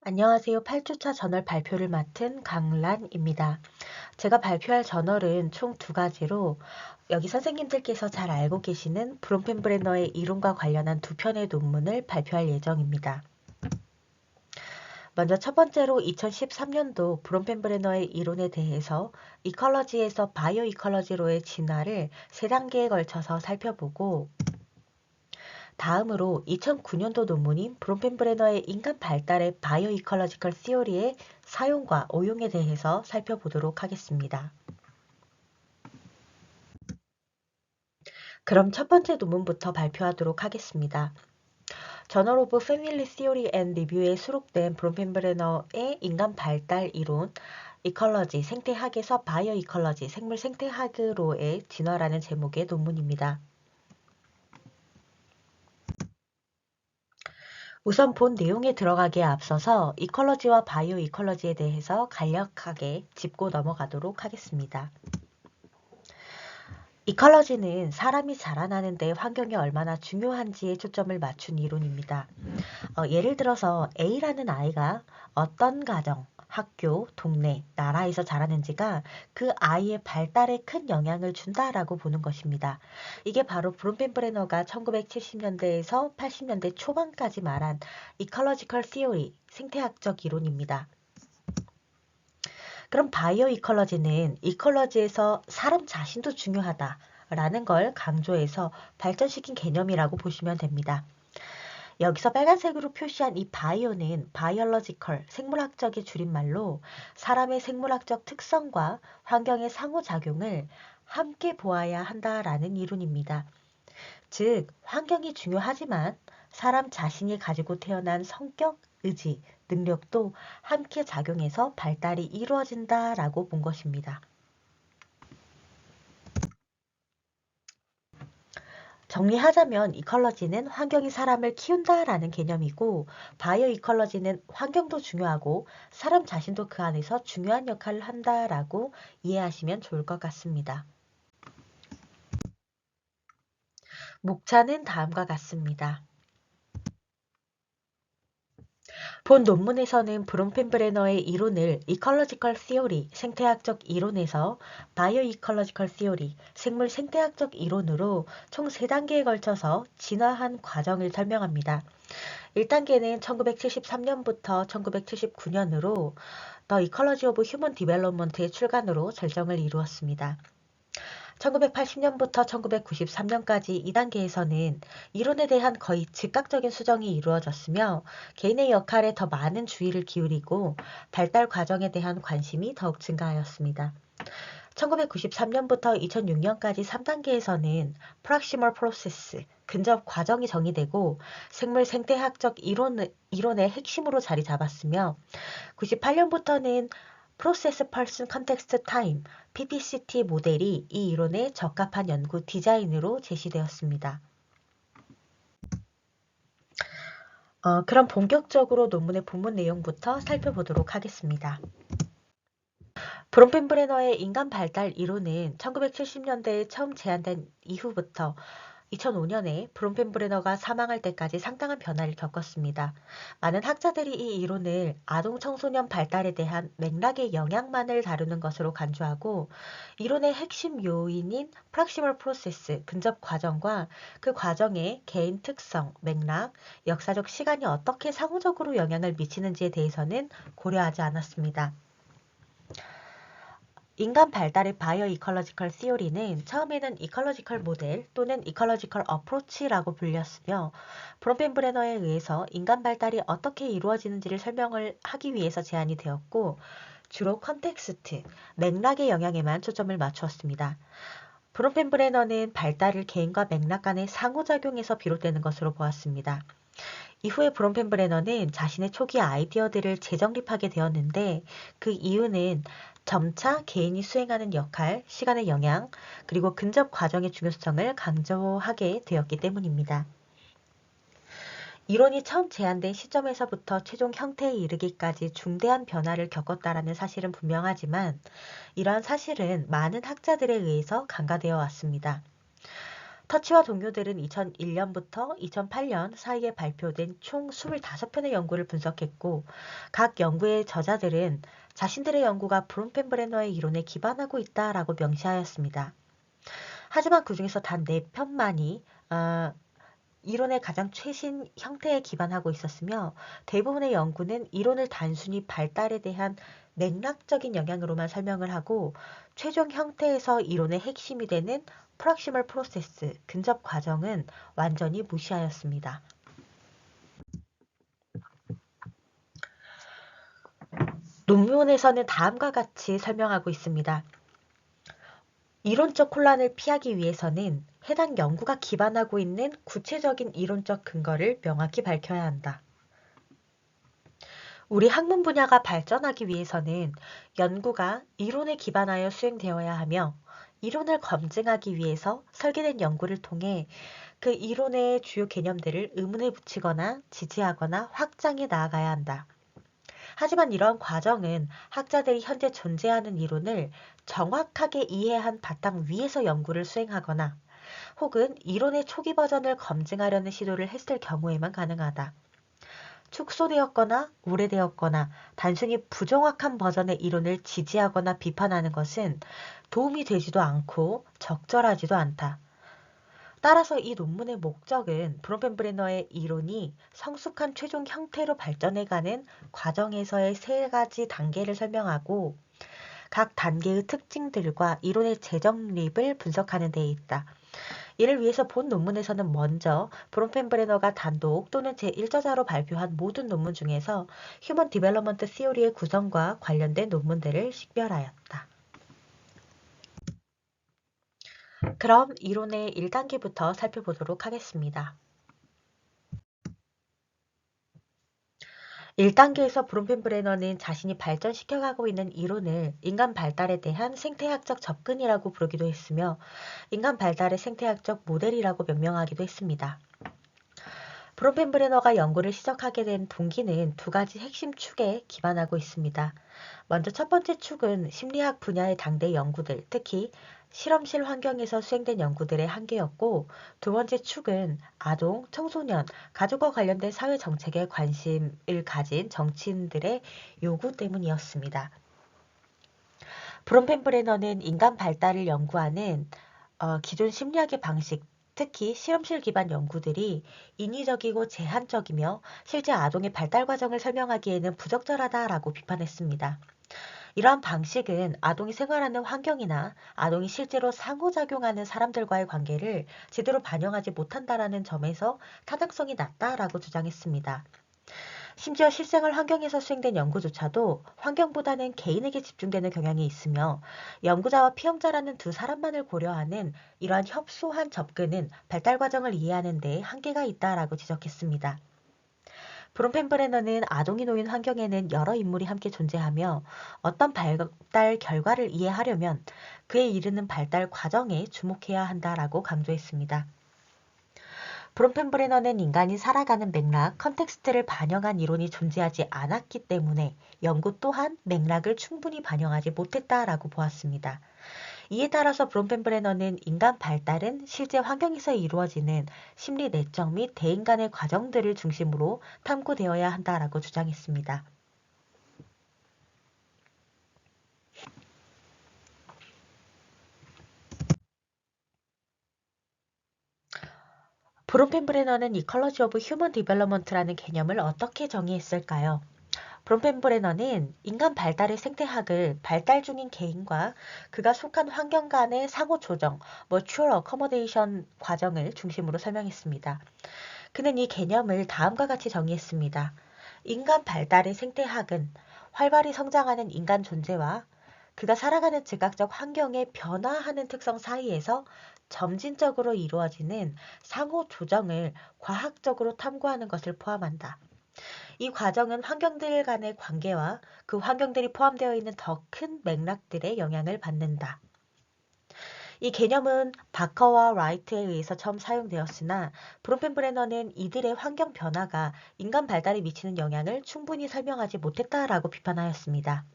안녕하세요. 8주차 저널 발표를 맡은 강란입니다. 제가 발표할 저널은 총 두 가지로 여기 선생님들께서 잘 알고 계시는 브론펜브레너의 이론과 관련한 두 편의 논문을 발표할 예정입니다. 먼저 첫 번째로 2013년도 브론펜브레너의 이론에 대해서 이컬러지에서 바이오 이컬러지로의 진화를 세 단계에 걸쳐서 살펴보고 다음으로 2009년도 논문인 브론펜브레너의 인간 발달의 바이오 이컬러지컬 시오리의 사용과 오용에 대해서 살펴보도록 하겠습니다. 그럼 첫 번째 논문부터 발표하도록 하겠습니다. 저널 오브 패밀리 시오리 앤 리뷰에 수록된 브론펜브레너의 인간 발달 이론 이컬러지 생태학에서 바이오 이컬러지 생물 생태학으로의 진화라는 제목의 논문입니다. 우선 본 내용에 들어가기에 앞서서 이컬러지와 바이오 이컬러지에 대해서 간략하게 짚고 넘어가도록 하겠습니다. 이컬러지는 사람이 자라나는 데 환경이 얼마나 중요한지에 초점을 맞춘 이론입니다. 예를 들어서 A라는 아이가 어떤 가정, 학교, 동네, 나라에서 자라는지가 그 아이의 발달에 큰 영향을 준다라고 보는 것입니다. 이게 바로 브론펜브레너가 1970년대에서 80년대 초반까지 말한 이컬러지컬 시오리, 생태학적 이론입니다. 그럼 바이오 이컬러지는 이컬러지에서 사람 자신도 중요하다라는 걸 강조해서 발전시킨 개념이라고 보시면 됩니다. 여기서 빨간색으로 표시한 이 바이오는 바이올러지컬, 생물학적의 줄임말로 사람의 생물학적 특성과 환경의 상호작용을 함께 보아야 한다라는 이론입니다. 즉, 환경이 중요하지만 사람 자신이 가지고 태어난 성격, 의지, 능력도 함께 작용해서 발달이 이루어진다라고 본 것입니다. 정리하자면 이컬러지는 환경이 사람을 키운다라는 개념이고 바이오 이컬러지는 환경도 중요하고 사람 자신도 그 안에서 중요한 역할을 한다라고 이해하시면 좋을 것 같습니다. 목차는 다음과 같습니다. 본 논문에서는 브론펜브레너의 이론을 이컬러지컬 시오리, 생태학적 이론에서 바이오 이컬러지컬 시오리, 생물 생태학적 이론으로 총 3단계에 걸쳐서 진화한 과정을 설명합니다. 1단계는 1973년부터 1979년으로 The Ecology of Human Development의 출간으로 절정을 이루었습니다. 1980년부터 1993년까지 2단계에서는 이론에 대한 거의 즉각적인 수정이 이루어졌으며 개인의 역할에 더 많은 주의를 기울이고 발달 과정에 대한 관심이 더욱 증가하였습니다. 1993년부터 2006년까지 3단계에서는 프락시멀 프로세스, 근접 과정이 정의되고 생물 생태학적 이론의 핵심으로 자리 잡았으며 98년부터는 프로세스 펄슨 컨텍스트 타임, PPCT 모델이 이 이론에 적합한 연구 디자인으로 제시되었습니다. 그럼 본격적으로 논문의 본문 내용부터 살펴보도록 하겠습니다. 브론펜브레너의 인간 발달 이론은 1970년대에 처음 제안된 이후부터 2005년에 브론펜브레너가 사망할 때까지 상당한 변화를 겪었습니다. 많은 학자들이 이 이론을 아동 청소년 발달에 대한 맥락의 영향만을 다루는 것으로 간주하고 이론의 핵심 요인인 프락시멀 프로세스, 근접 과정과 그 과정의 개인 특성, 맥락, 역사적 시간이 어떻게 상호적으로 영향을 미치는지에 대해서는 고려하지 않았습니다. 인간 발달의 바이오 이컬러지컬 시오리는 처음에는 이컬러지컬 모델 또는 이컬러지컬 어프로치라고 불렸으며 브론펜브레너에 의해서 인간 발달이 어떻게 이루어지는지를 설명을 하기 위해서 제안이 되었고 주로 컨텍스트, 맥락의 영향에만 초점을 맞추었습니다. 브론펜브레너는 발달을 개인과 맥락 간의 상호작용에서 비롯되는 것으로 보았습니다. 이후에 브론펜브레너는 자신의 초기 아이디어들을 재정립하게 되었는데 그 이유는 점차 개인이 수행하는 역할, 시간의 영향, 그리고 근접 과정의 중요성을 강조하게 되었기 때문입니다. 이론이 처음 제안된 시점에서부터 최종 형태에 이르기까지 중대한 변화를 겪었다라는 사실은 분명하지만 이러한 사실은 많은 학자들에 의해서 간과되어 왔습니다. 터치와 동료들은 2001년부터 2008년 사이에 발표된 총 25편의 연구를 분석했고, 각 연구의 저자들은 자신들의 연구가 브론펜브레너의 이론에 기반하고 있다라고 명시하였습니다. 하지만 그중에서 단 4편만이 이론의 가장 최신 형태에 기반하고 있었으며, 대부분의 연구는 이론을 단순히 발달에 대한 맥락적인 영향으로만 설명을 하고, 최종 형태에서 이론의 핵심이 되는 프락시멀 프로세스, 근접 과정은 완전히 무시하였습니다. 논문에서는 다음과 같이 설명하고 있습니다. 이론적 혼란을 피하기 위해서는 해당 연구가 기반하고 있는 구체적인 이론적 근거를 명확히 밝혀야 한다. 우리 학문 분야가 발전하기 위해서는 연구가 이론에 기반하여 수행되어야 하며, 이론을 검증하기 위해서 설계된 연구를 통해 그 이론의 주요 개념들을 의문에 붙이거나 지지하거나 확장해 나아가야 한다. 하지만 이러한 과정은 학자들이 현재 존재하는 이론을 정확하게 이해한 바탕 위에서 연구를 수행하거나 혹은 이론의 초기 버전을 검증하려는 시도를 했을 경우에만 가능하다. 축소되었거나 오래되었거나 단순히 부정확한 버전의 이론을 지지하거나 비판하는 것은 도움이 되지도 않고 적절하지도 않다. 따라서 이 논문의 목적은 브론펜브레너의 이론이 성숙한 최종 형태로 발전해가는 과정에서의 3가지 단계를 설명하고, 각 단계의 특징들과 이론의 재정립을 분석하는 데 있다. 이를 위해서 본 논문에서는 먼저 브론펜브레너가 단독 또는 제1저자로 발표한 모든 논문 중에서 휴먼 디벨롭먼트 시오리의 구성과 관련된 논문들을 식별하였다. 그럼 이론의 1단계부터 살펴보도록 하겠습니다. 1단계에서 브론펜브레너는 자신이 발전시켜가고 있는 이론을 인간 발달에 대한 생태학적 접근이라고 부르기도 했으며, 인간 발달의 생태학적 모델이라고 명명하기도 했습니다. 브론펜브레너가 연구를 시작하게 된 동기는 2가지 핵심 축에 기반하고 있습니다. 먼저 첫 번째 축은 심리학 분야의 당대 연구들, 특히 실험실 환경에서 수행된 연구들의 한계였고, 2번째 축은 아동, 청소년, 가족과 관련된 사회 정책에 관심을 가진 정치인들의 요구 때문이었습니다. 브론펜브레너는 인간 발달을 연구하는 기존 심리학의 방식, 특히 실험실 기반 연구들이 인위적이고 제한적이며 실제 아동의 발달 과정을 설명하기에는 부적절하다라고 비판했습니다. 이러한 방식은 아동이 생활하는 환경이나 아동이 실제로 상호작용하는 사람들과의 관계를 제대로 반영하지 못한다라는 점에서 타당성이 낮다라고 주장했습니다. 심지어 실생활 환경에서 수행된 연구조차도 환경보다는 개인에게 집중되는 경향이 있으며, 연구자와 피험자라는 두 사람만을 고려하는 이러한 협소한 접근은 발달 과정을 이해하는 데 한계가 있다라고 지적했습니다. 브론펜브레너는 아동이 놓인 환경에는 여러 인물이 함께 존재하며, 어떤 발달 결과를 이해하려면 그에 이르는 발달 과정에 주목해야 한다라고 강조했습니다. 브론펜브레너는 인간이 살아가는 맥락, 컨텍스트를 반영한 이론이 존재하지 않았기 때문에 연구 또한 맥락을 충분히 반영하지 못했다라고 보았습니다. 이에 따라서 브론펜브레너는 인간 발달은 실제 환경에서 이루어지는 심리 내적 및 대인 간의 과정들을 중심으로 탐구되어야 한다라고 주장했습니다. 브론펜브레너는 이컬러지 오브 휴먼 디벨롭먼트라는 개념을 어떻게 정의했을까요? 브론펜브레너는 인간 발달의 생태학을 발달 중인 개인과 그가 속한 환경 간의 상호 조정, mutual accommodation 과정을 중심으로 설명했습니다. 그는 이 개념을 다음과 같이 정의했습니다. 인간 발달의 생태학은 활발히 성장하는 인간 존재와 그가 살아가는 즉각적 환경의 변화하는 특성 사이에서 점진적으로 이루어지는 상호 조정을 과학적으로 탐구하는 것을 포함한다. 이 과정은 환경들 간의 관계와 그 환경들이 포함되어 있는 더 큰 맥락들의 영향을 받는다. 이 개념은 바커와 라이트에 의해서 처음 사용되었으나, 브론펜브레너는 이들의 환경 변화가 인간 발달에 미치는 영향을 충분히 설명하지 못했다라고 비판하였습니다.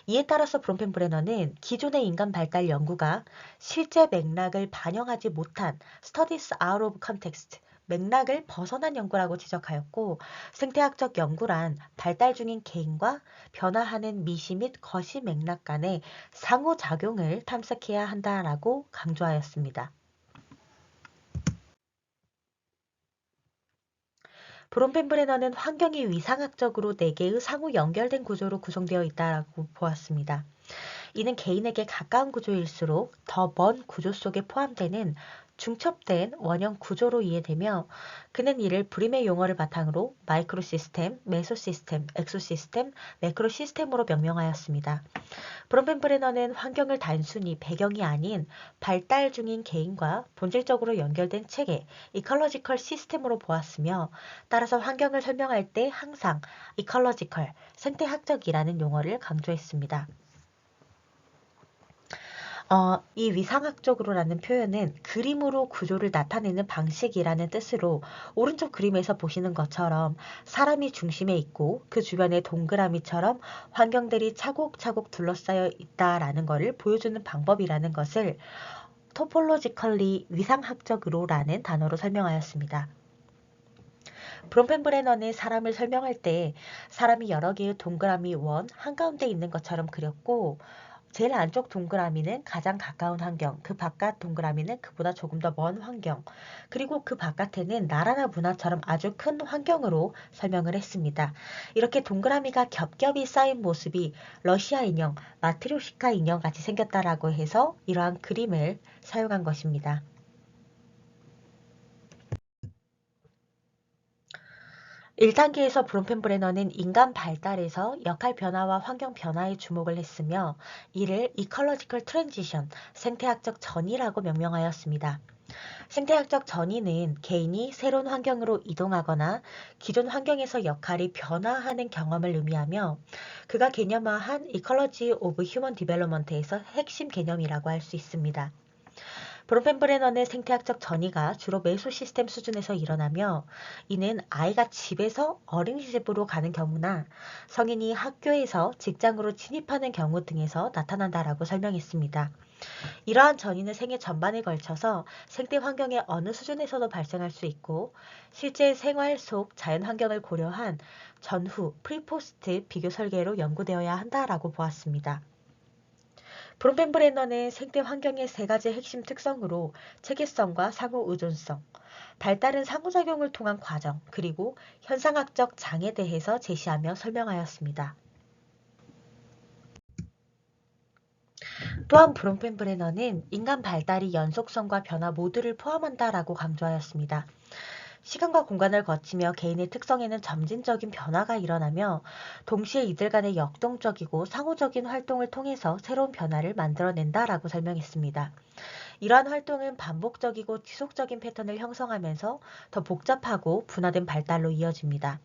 이에 따라서 브론펜브레너는 기존의 인간 발달 연구가 실제 맥락을 반영하지 못한 studies out of context, 맥락을 벗어난 연구라고 지적하였고, 생태학적 연구란 발달 중인 개인과 변화하는 미시 및 거시 맥락 간의 상호작용을 탐색해야 한다라고 강조하였습니다. 브론펜브레너는 환경이 위상학적으로 4개의 상호 연결된 구조로 구성되어 있다고 보았습니다. 이는 개인에게 가까운 구조일수록 더 먼 구조 속에 포함되는 중첩된 원형 구조로 이해되며 그는 이를 브림의 용어를 바탕으로 마이크로 시스템, 메소 시스템, 엑소 시스템, 매크로 시스템으로 명명하였습니다. 브론펜브레너는 환경을 단순히 배경이 아닌 발달 중인 개인과 본질적으로 연결된 체계, 이컬러지컬 시스템으로 보았으며 따라서 환경을 설명할 때 항상 이컬러지컬, 생태학적이라는 용어를 강조했습니다. 이 위상학적으로라는 표현은 그림으로 구조를 나타내는 방식이라는 뜻으로 오른쪽 그림에서 보시는 것처럼 사람이 중심에 있고 그 주변에 동그라미처럼 환경들이 차곡차곡 둘러싸여 있다라는 것을 보여주는 방법이라는 것을 토폴로지컬리 위상학적으로라는 단어로 설명하였습니다. 브론펜브레너는 사람을 설명할 때 사람이 여러 개의 동그라미 원 한가운데 있는 것처럼 그렸고 제일 안쪽 동그라미는 가장 가까운 환경, 그 바깥 동그라미는 그보다 조금 더 먼 환경, 그리고 그 바깥에는 나라나 문화처럼 아주 큰 환경으로 설명을 했습니다. 이렇게 동그라미가 겹겹이 쌓인 모습이 러시아 인형, 마트료시카 인형 같이 생겼다라고 해서 이러한 그림을 사용한 것입니다. 1단계에서 브론펜브레너는 인간 발달에서 역할 변화와 환경 변화에 주목을 했으며 이를 이컬러지컬 트랜지션, 생태학적 전이라고 명명하였습니다. 생태학적 전이는 개인이 새로운 환경으로 이동하거나 기존 환경에서 역할이 변화하는 경험을 의미하며 그가 개념화한 이컬러지 오브 휴먼 디벨롭먼트에서 핵심 개념이라고 할 수 있습니다. 브론펜브레너의 생태학적 전이가 주로 메소 시스템 수준에서 일어나며 이는 아이가 집에서 어린이집으로 가는 경우나 성인이 학교에서 직장으로 진입하는 경우 등에서 나타난다라고 설명했습니다. 이러한 전이는 생애 전반에 걸쳐서 생태 환경의 어느 수준에서도 발생할 수 있고 실제 생활 속 자연 환경을 고려한 전후 프리포스트 비교 설계로 연구되어야 한다라고 보았습니다. 브론펜브레너는 생태 환경의 3가지 핵심 특성으로 체계성과 상호 의존성, 발달은 상호작용을 통한 과정, 그리고 현상학적 장에 대해서 제시하며 설명하였습니다. 또한 브론펜브레너는 인간 발달이 연속성과 변화 모두를 포함한다라고 강조하였습니다. 시간과 공간을 거치며 개인의 특성에는 점진적인 변화가 일어나며 동시에 이들 간의 역동적이고 상호적인 활동을 통해서 새로운 변화를 만들어낸다라고 설명했습니다. 이러한 활동은 반복적이고 지속적인 패턴을 형성하면서 더 복잡하고 분화된 발달로 이어집니다.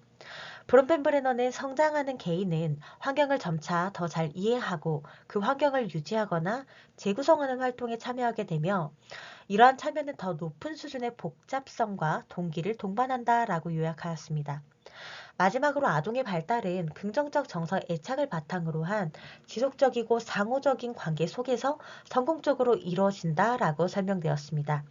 브론펜브레너는 성장하는 개인은 환경을 점차 더 잘 이해하고 그 환경을 유지하거나 재구성하는 활동에 참여하게 되며 이러한 참여는 더 높은 수준의 복잡성과 동기를 동반한다라고 요약하였습니다. 마지막으로 아동의 발달은 긍정적 정서 애착을 바탕으로 한 지속적이고 상호적인 관계 속에서 성공적으로 이루어진다라고 설명되었습니다.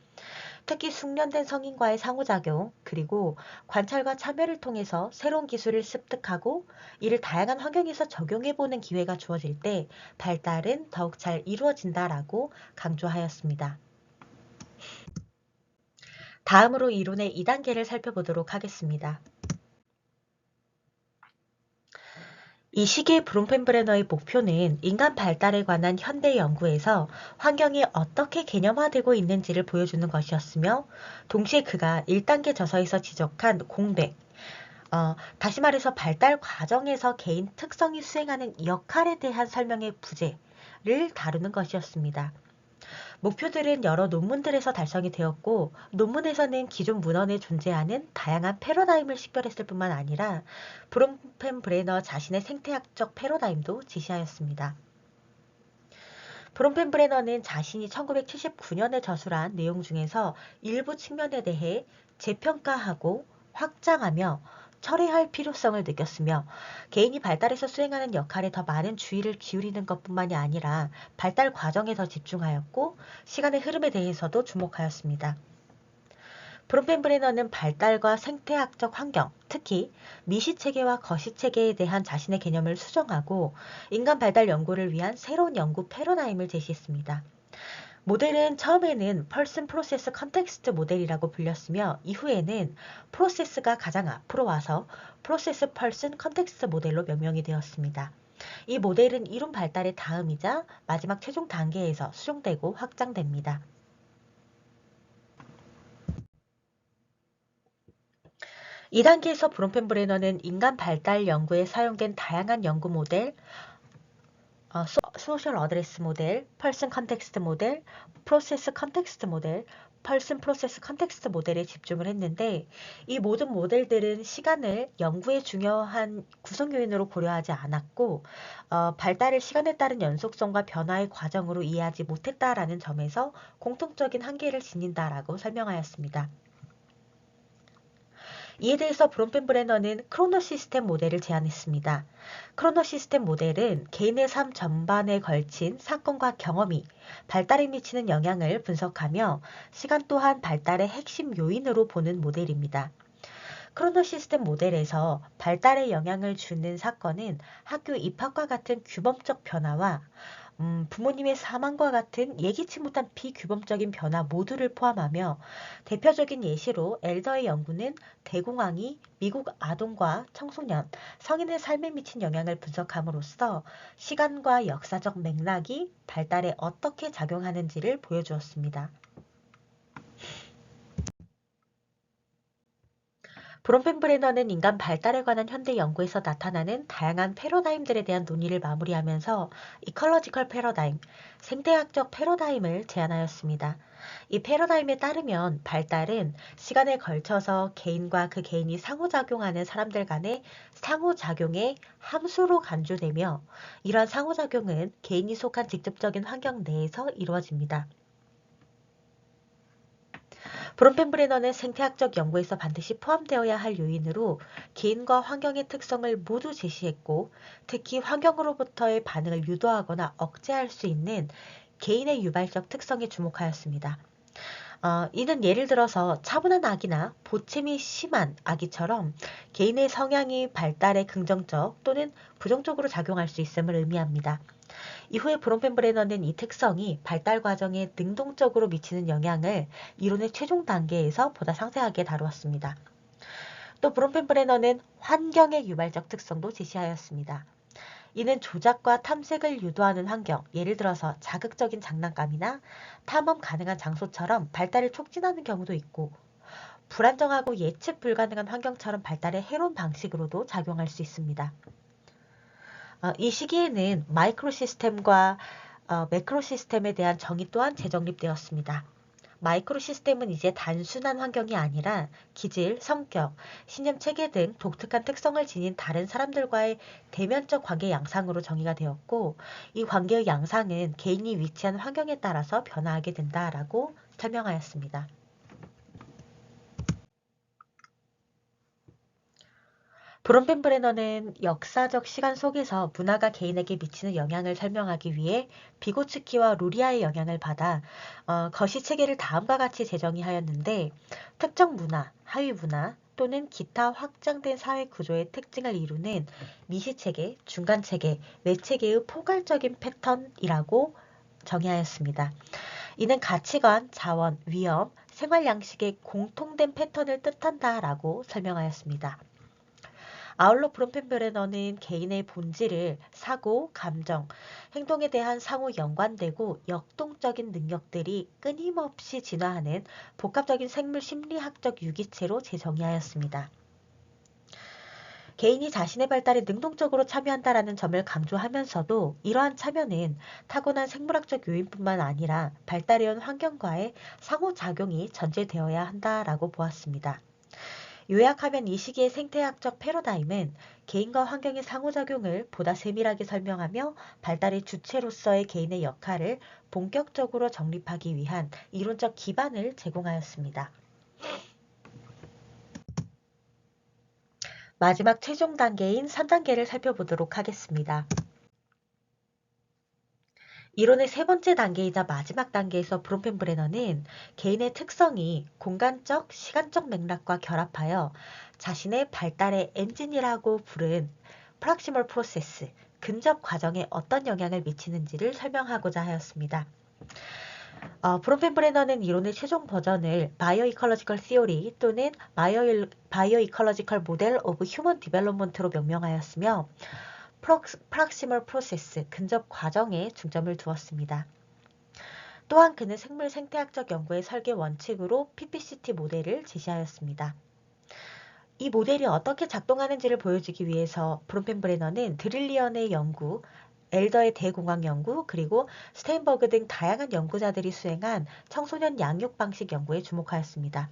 특히 숙련된 성인과의 상호작용, 그리고 관찰과 참여를 통해서 새로운 기술을 습득하고 이를 다양한 환경에서 적용해보는 기회가 주어질 때 발달은 더욱 잘 이루어진다라고 강조하였습니다. 다음으로 이론의 2단계를 살펴보도록 하겠습니다. 이 시기의 브론펜브레너의 목표는 인간 발달에 관한 현대 연구에서 환경이 어떻게 개념화되고 있는지를 보여주는 것이었으며 동시에 그가 1단계 저서에서 지적한 공백, 다시 말해서 발달 과정에서 개인 특성이 수행하는 역할에 대한 설명의 부재를 다루는 것이었습니다. 목표들은 여러 논문들에서 달성이 되었고 논문에서는 기존 문헌에 존재하는 다양한 패러다임을 식별했을 뿐만 아니라 브론펜브레너 자신의 생태학적 패러다임도 제시하였습니다. 브론펜브레너는 자신이 1979년에 저술한 내용 중에서 일부 측면에 대해 재평가하고 확장하며 철회할 필요성을 느꼈으며 개인이 발달에서 수행하는 역할에 더 많은 주의를 기울이는 것뿐만이 아니라 발달 과정에 더 집중하였고 시간의 흐름에 대해서도 주목하였습니다. 브론펜브레너는 발달과 생태학적 환경, 특히 미시체계와 거시체계에 대한 자신의 개념을 수정하고 인간 발달 연구를 위한 새로운 연구 패러다임을 제시했습니다. 모델은 처음에는 Person Process Context 모델이라고 불렸으며 이후에는 프로세스가 가장 앞으로 와서 Process Person Context 모델로 명명이 되었습니다. 이 모델은 이론 발달의 다음이자 마지막 최종 단계에서 수정되고 확장됩니다. 이 단계에서 브론펜브레너는 인간 발달 연구에 사용된 다양한 연구 모델, 소셜 어드레스 모델, 펄슨 컨텍스트 모델, 프로세스 컨텍스트 모델, 펄슨 프로세스 컨텍스트 모델에 집중을 했는데 이 모든 모델들은 시간을 연구의 중요한 구성 요인으로 고려하지 않았고 발달을 시간에 따른 연속성과 변화의 과정으로 이해하지 못했다라는 점에서 공통적인 한계를 지닌다라고 설명하였습니다. 이에 대해서 브론펜브레너는 크로노 시스템 모델을 제안했습니다. 크로노 시스템 모델은 개인의 삶 전반에 걸친 사건과 경험이 발달에 미치는 영향을 분석하며 시간 또한 발달의 핵심 요인으로 보는 모델입니다. 크로노 시스템 모델에서 발달에 영향을 주는 사건은 학교 입학과 같은 규범적 변화와 부모님의 사망과 같은 예기치 못한 비규범적인 변화 모두를 포함하며 대표적인 예시로 엘더의 연구는 대공황이 미국 아동과 청소년, 성인의 삶에 미친 영향을 분석함으로써 시간과 역사적 맥락이 발달에 어떻게 작용하는지를 보여주었습니다. 브론펜브레너는 인간 발달에 관한 현대 연구에서 나타나는 다양한 패러다임들에 대한 논의를 마무리하면서 이컬러지컬 패러다임, 생태학적 패러다임을 제안하였습니다. 이 패러다임에 따르면 발달은 시간에 걸쳐서 개인과 그 개인이 상호작용하는 사람들 간의 상호작용의 함수로 간주되며 이러한 상호작용은 개인이 속한 직접적인 환경 내에서 이루어집니다. 브론펜브레너는 생태학적 연구에서 반드시 포함되어야 할 요인으로 개인과 환경의 특성을 모두 제시했고 특히 환경으로부터의 반응을 유도하거나 억제할 수 있는 개인의 유발적 특성에 주목하였습니다. 이는 예를 들어서 차분한 아기나 보채미 심한 아기처럼 개인의 성향이 발달에 긍정적 또는 부정적으로 작용할 수 있음을 의미합니다. 이후에 브론펜브레너는 이 특성이 발달 과정에 능동적으로 미치는 영향을 이론의 최종 단계에서 보다 상세하게 다루었습니다. 또 브론펜브레너는 환경의 유발적 특성도 제시하였습니다. 이는 조작과 탐색을 유도하는 환경, 예를 들어서 자극적인 장난감이나 탐험 가능한 장소처럼 발달을 촉진하는 경우도 있고 불안정하고 예측 불가능한 환경처럼 발달의 해로운 방식으로도 작용할 수 있습니다. 이 시기에는 마이크로 시스템과 매크로 시스템에 대한 정의 또한 재정립되었습니다. 마이크로 시스템은 이제 단순한 환경이 아니라 기질, 성격, 신념 체계 등 독특한 특성을 지닌 다른 사람들과의 대면적 관계 양상으로 정의가 되었고 이 관계의 양상은 개인이 위치한 환경에 따라서 변화하게 된다라고 설명하였습니다. 브론펜브레너는 역사적 시간 속에서 문화가 개인에게 미치는 영향을 설명하기 위해 비고츠키와 루리아의 영향을 받아 거시체계를 다음과 같이 재정의하였는데 특정 문화, 하위 문화 또는 기타 확장된 사회 구조의 특징을 이루는 미시체계, 중간체계, 외체계의 포괄적인 패턴이라고 정의하였습니다. 이는 가치관, 자원, 위험, 생활 양식의 공통된 패턴을 뜻한다라고 설명하였습니다. 아울러 브론펜브레너는 개인의 본질을 사고, 감정, 행동에 대한 상호 연관되고 역동적인 능력들이 끊임없이 진화하는 복합적인 생물 심리학적 유기체로 재정의하였습니다. 개인이 자신의 발달에 능동적으로 참여한다라는 점을 강조하면서도 이러한 참여는 타고난 생물학적 요인뿐만 아니라 발달해온 환경과의 상호작용이 전제되어야 한다라고 보았습니다. 요약하면 이 시기의 생태학적 패러다임은 개인과 환경의 상호작용을 보다 세밀하게 설명하며 발달의 주체로서의 개인의 역할을 본격적으로 정립하기 위한 이론적 기반을 제공하였습니다. 마지막 최종 단계인 3단계를 살펴보도록 하겠습니다. 이론의 세 번째 단계이자 마지막 단계에서 브론펜브레너는 개인의 특성이 공간적, 시간적 맥락과 결합하여 자신의 발달의 엔진이라고 부른 프락시멀 프로세스, 근접 과정에 어떤 영향을 미치는지를 설명하고자 하였습니다. 브론펜브레너는 이론의 최종 버전을 바이오 이컬러지컬 시오리 또는 바이오 이컬러지컬 모델 오브 휴먼 디벨롭먼트로 명명하였으며 프락시멀 프로세스, 근접 과정에 중점을 두었습니다. 또한 그는 생물 생태학적 연구의 설계 원칙으로 PPCT 모델을 제시하였습니다. 이 모델이 어떻게 작동하는지를 보여주기 위해서 브론펜브레너는 드릴리언의 연구, 엘더의 대공황 연구, 그리고 스테인버그 등 다양한 연구자들이 수행한 청소년 양육 방식 연구에 주목하였습니다.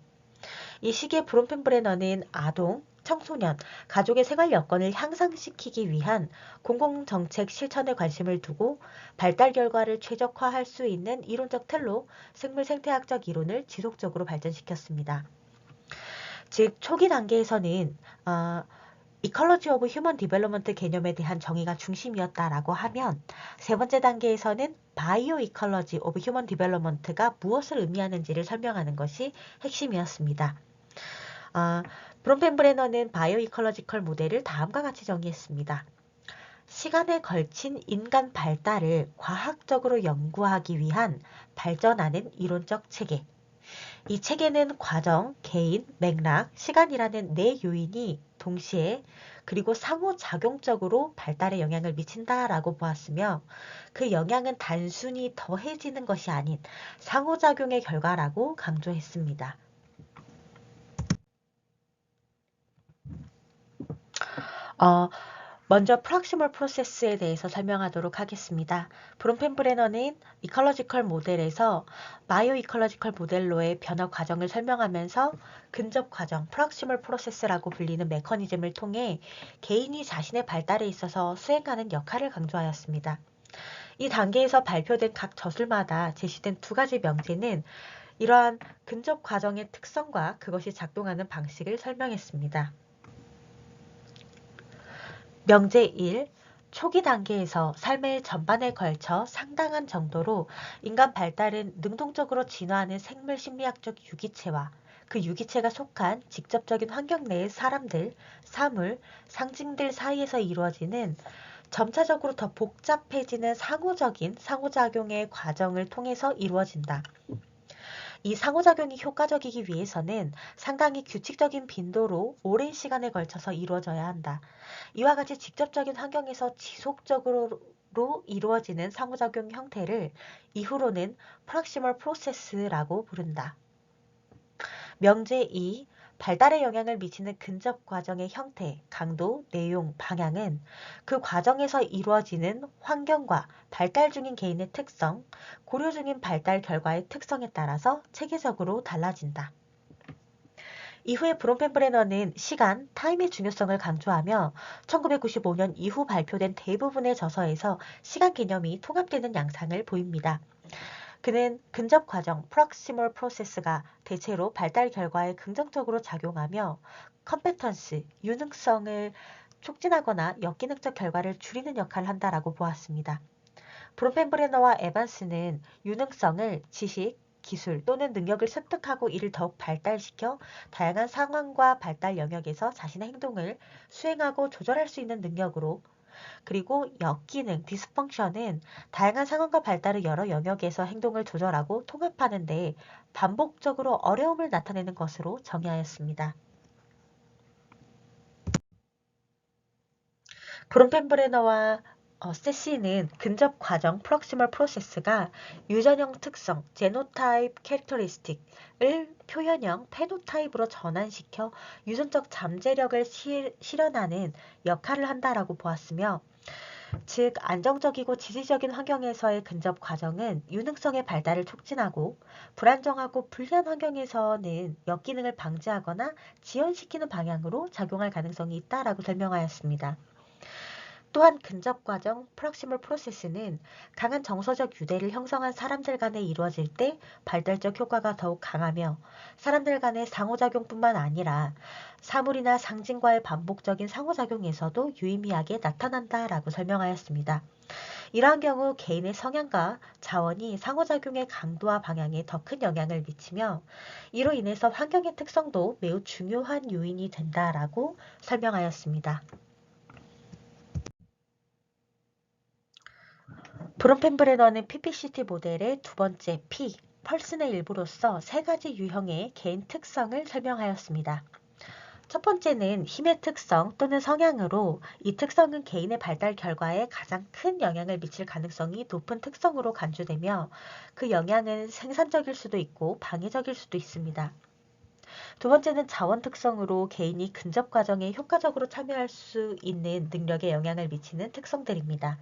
이 시기에 브론펜브레너는 아동, 청소년, 가족의 생활 여건을 향상시키기 위한 공공정책 실천에 관심을 두고 발달 결과를 최적화할 수 있는 이론적 틀로 생물 생태학적 이론을 지속적으로 발전시켰습니다. 즉 초기 단계에서는 이컬러지 오브 휴먼 디벨롭먼트 개념에 대한 정의가 중심이었다라고 하면 세 번째 단계에서는 바이오 이컬러지 오브 휴먼 디벨롭먼트가 무엇을 의미하는지를 설명하는 것이 핵심이었습니다. 브론펜브레너는 바이오 이컬러지컬 모델을 다음과 같이 정의했습니다. 시간에 걸친 인간 발달을 과학적으로 연구하기 위한 발전하는 이론적 체계. 이 체계는 과정, 개인, 맥락, 시간이라는 네 요인이 동시에 그리고 상호작용적으로 발달에 영향을 미친다라고 보았으며 그 영향은 단순히 더해지는 것이 아닌 상호작용의 결과라고 강조했습니다. 먼저 프락시멀 프로세스에 대해서 설명하도록 하겠습니다. 브론펜브레너는 이컬러지컬 모델에서 바이오 이컬러지컬 모델로의 변화 과정을 설명하면서 근접 과정, 프락시멀 프로세스라고 불리는 메커니즘을 통해 개인이 자신의 발달에 있어서 수행하는 역할을 강조하였습니다. 이 단계에서 발표된 각 저술마다 제시된 두 가지 명제는 이러한 근접 과정의 특성과 그것이 작동하는 방식을 설명했습니다. 명제 1. 초기 단계에서 삶의 전반에 걸쳐 상당한 정도로 인간 발달은 능동적으로 진화하는 생물 심리학적 유기체와 그 유기체가 속한 직접적인 환경 내의 사람들, 사물, 상징들 사이에서 이루어지는 점차적으로 더 복잡해지는 상호적인 상호작용의 과정을 통해서 이루어진다. 이 상호작용이 효과적이기 위해서는 상당히 규칙적인 빈도로 오랜 시간에 걸쳐서 이루어져야 한다. 이와 같이 직접적인 환경에서 지속적으로 이루어지는 상호작용 형태를 이후로는 프락시멀 프로세스라고 부른다. 명제 2. 발달에 영향을 미치는 근접 과정의 형태, 강도, 내용, 방향은 그 과정에서 이루어지는 환경과 발달 중인 개인의 특성, 고려 중인 발달 결과의 특성에 따라서 체계적으로 달라진다. 이후에 브론펜브레너는 시간, 타임의 중요성을 강조하며 1995년 이후 발표된 대부분의 저서에서 시간 개념이 통합되는 양상을 보입니다. 그는 근접 과정, 프록시멀 프로세스가 대체로 발달 결과에 긍정적으로 작용하며 컴peten스, 유능성을 촉진하거나 역기능적 결과를 줄이는 역할을 한다라고 보았습니다. 브론펜브레너와 에반스는 유능성을 지식, 기술 또는 능력을 습득하고 이를 더욱 발달시켜 다양한 상황과 발달 영역에서 자신의 행동을 수행하고 조절할 수 있는 능력으로 그리고 역기능, 디스펑션은 다양한 상황과 발달의 여러 영역에서 행동을 조절하고 통합하는 데 반복적으로 어려움을 나타내는 것으로 정의하였습니다. 브론펜브레너와 세시는 근접 과정 프록시멀 프로세스가 유전형 특성 제노타입 캐릭터리스틱을 표현형 페노타입으로 전환시켜 유전적 잠재력을 실현하는 역할을 한다라고 보았으며 즉 안정적이고 지지적인 환경에서의 근접 과정은 유능성의 발달을 촉진하고 불안정하고 불리한 환경에서는 역기능을 방지하거나 지연시키는 방향으로 작용할 가능성이 있다라고 설명하였습니다. 또한 근접과정 프록시멀 프로세스는 강한 정서적 유대를 형성한 사람들 간에 이루어질 때 발달적 효과가 더욱 강하며 사람들 간의 상호작용뿐만 아니라 사물이나 상징과의 반복적인 상호작용에서도 유의미하게 나타난다라고 설명하였습니다. 이러한 경우 개인의 성향과 자원이 상호작용의 강도와 방향에 더 큰 영향을 미치며 이로 인해서 환경의 특성도 매우 중요한 요인이 된다라고 설명하였습니다. 브론펜브레너는 PPCT 모델의 두 번째 P, 펄슨의 일부로서 세 가지 유형의 개인 특성을 설명하였습니다. 첫 번째는 힘의 특성 또는 성향으로 이 특성은 개인의 발달 결과에 가장 큰 영향을 미칠 가능성이 높은 특성으로 간주되며 그 영향은 생산적일 수도 있고 방해적일 수도 있습니다. 두 번째는 자원 특성으로 개인이 근접 과정에 효과적으로 참여할 수 있는 능력에 영향을 미치는 특성들입니다.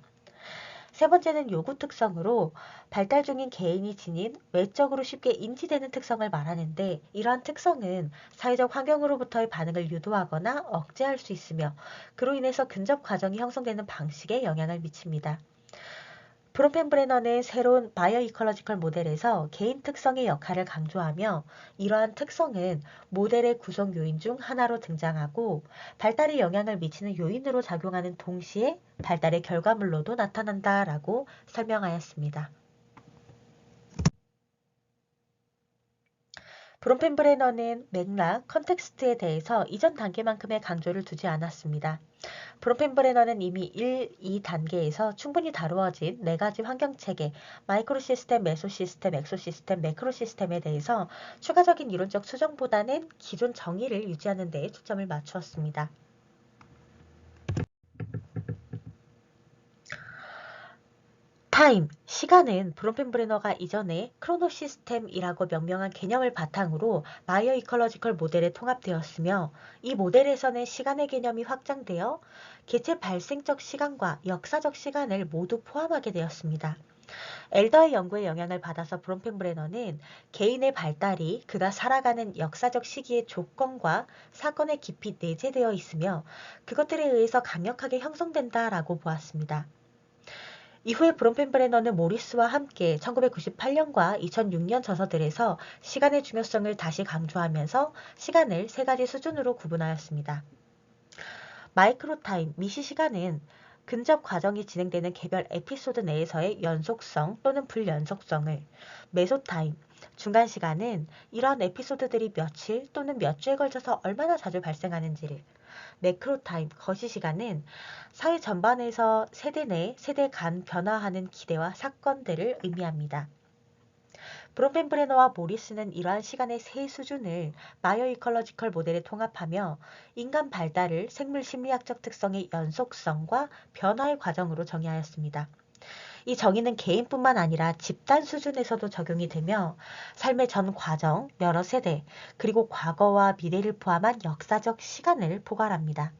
세 번째는 요구 특성으로 발달 중인 개인이 지닌 외적으로 쉽게 인지되는 특성을 말하는데 이러한 특성은 사회적 환경으로부터의 반응을 유도하거나 억제할 수 있으며 그로 인해서 근접 과정이 형성되는 방식에 영향을 미칩니다. 브론펜브레너는 새로운 바이오 이컬러지컬 모델에서 개인 특성의 역할을 강조하며 이러한 특성은 모델의 구성 요인 중 하나로 등장하고 발달에 영향을 미치는 요인으로 작용하는 동시에 발달의 결과물로도 나타난다라고 설명하였습니다. 브론펜브레너는 맥락, 컨텍스트에 대해서 이전 단계만큼의 강조를 두지 않았습니다. 브론펜브레너는 이미 1, 2단계에서 충분히 다루어진 네 가지 환경체계, 마이크로 시스템, 메소 시스템, 엑소 시스템, 매크로 시스템에 대해서 추가적인 이론적 수정보다는 기존 정의를 유지하는 데 초점을 맞추었습니다. 타임, 시간은 브론펜브레너가 이전에 크로노 시스템이라고 명명한 개념을 바탕으로 바이오 이컬러지컬 모델에 통합되었으며 이 모델에서는 시간의 개념이 확장되어 개체 발생적 시간과 역사적 시간을 모두 포함하게 되었습니다. 엘더의 연구에 영향을 받아서 브론펜브레너는 개인의 발달이 그가 살아가는 역사적 시기의 조건과 사건에 깊이 내재되어 있으며 그것들에 의해서 강력하게 형성된다라고 보았습니다. 이후에 브론펜브레너는 모리스와 함께 1998년과 2006년 저서들에서 시간의 중요성을 다시 강조하면서 시간을 세 가지 수준으로 구분하였습니다. 마이크로타임, 미시시간은 근접 과정이 진행되는 개별 에피소드 내에서의 연속성 또는 불연속성을, 메소타임, 중간 시간은 이러한 에피소드들이 며칠 또는 몇 주에 걸쳐서 얼마나 자주 발생하는지를, 매크로타임, 거시시간은 사회 전반에서 세대 내, 세대 간 변화하는 기대와 사건들을 의미합니다. 브론펜브레너와 모리스는 이러한 시간의 세 수준을 바이오 이컬러지컬 모델에 통합하며 인간 발달을 생물 심리학적 특성의 연속성과 변화의 과정으로 정의하였습니다. 이 정의는 개인뿐만 아니라 집단 수준에서도 적용이 되며 삶의 전 과정, 여러 세대, 그리고 과거와 미래를 포함한 역사적 시간을 포괄합니다.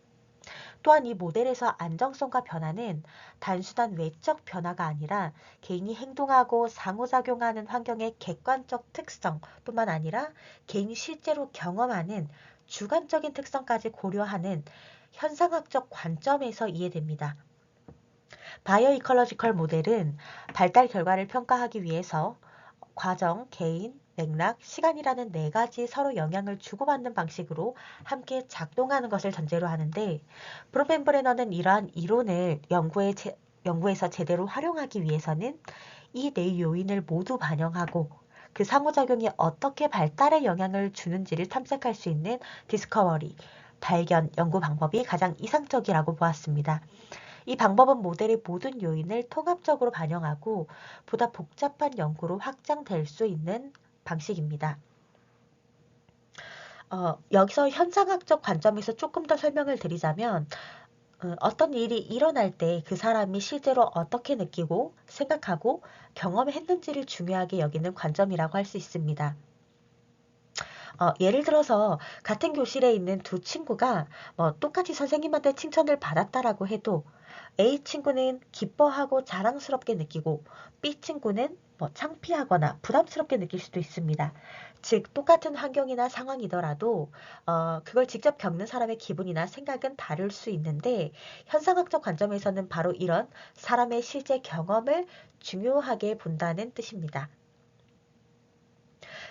또한 이 모델에서 안정성과 변화는 단순한 외적 변화가 아니라 개인이 행동하고 상호작용하는 환경의 객관적 특성뿐만 아니라 개인이 실제로 경험하는 주관적인 특성까지 고려하는 현상학적 관점에서 이해됩니다. 바이오 이컬러지컬 모델은 발달 결과를 평가하기 위해서 과정, 개인, 맥락, 시간이라는 네 가지 서로 영향을 주고받는 방식으로 함께 작동하는 것을 전제로 하는데 브론펜브레너는 이러한 이론을 연구에서 제대로 활용하기 위해서는 이 네 요인을 모두 반영하고 그 상호작용이 어떻게 발달에 영향을 주는지를 탐색할 수 있는 디스커버리, 발견, 연구 방법이 가장 이상적이라고 보았습니다. 이 방법은 모델의 모든 요인을 통합적으로 반영하고 보다 복잡한 연구로 확장될 수 있는 방식입니다. 여기서 현상학적 관점에서 조금 더 설명을 드리자면 어떤 일이 일어날 때 그 사람이 실제로 어떻게 느끼고 생각하고 경험했는지를 중요하게 여기는 관점이라고 할 수 있습니다. 예를 들어서 같은 교실에 있는 두 친구가 똑같이 선생님한테 칭찬을 받았다라고 해도 A 친구는 기뻐하고 자랑스럽게 느끼고 B 친구는 창피하거나 부담스럽게 느낄 수도 있습니다. 즉, 똑같은 환경이나 상황이더라도 그걸 직접 겪는 사람의 기분이나 생각은 다를 수 있는데 현상학적 관점에서는 바로 이런 사람의 실제 경험을 중요하게 본다는 뜻입니다.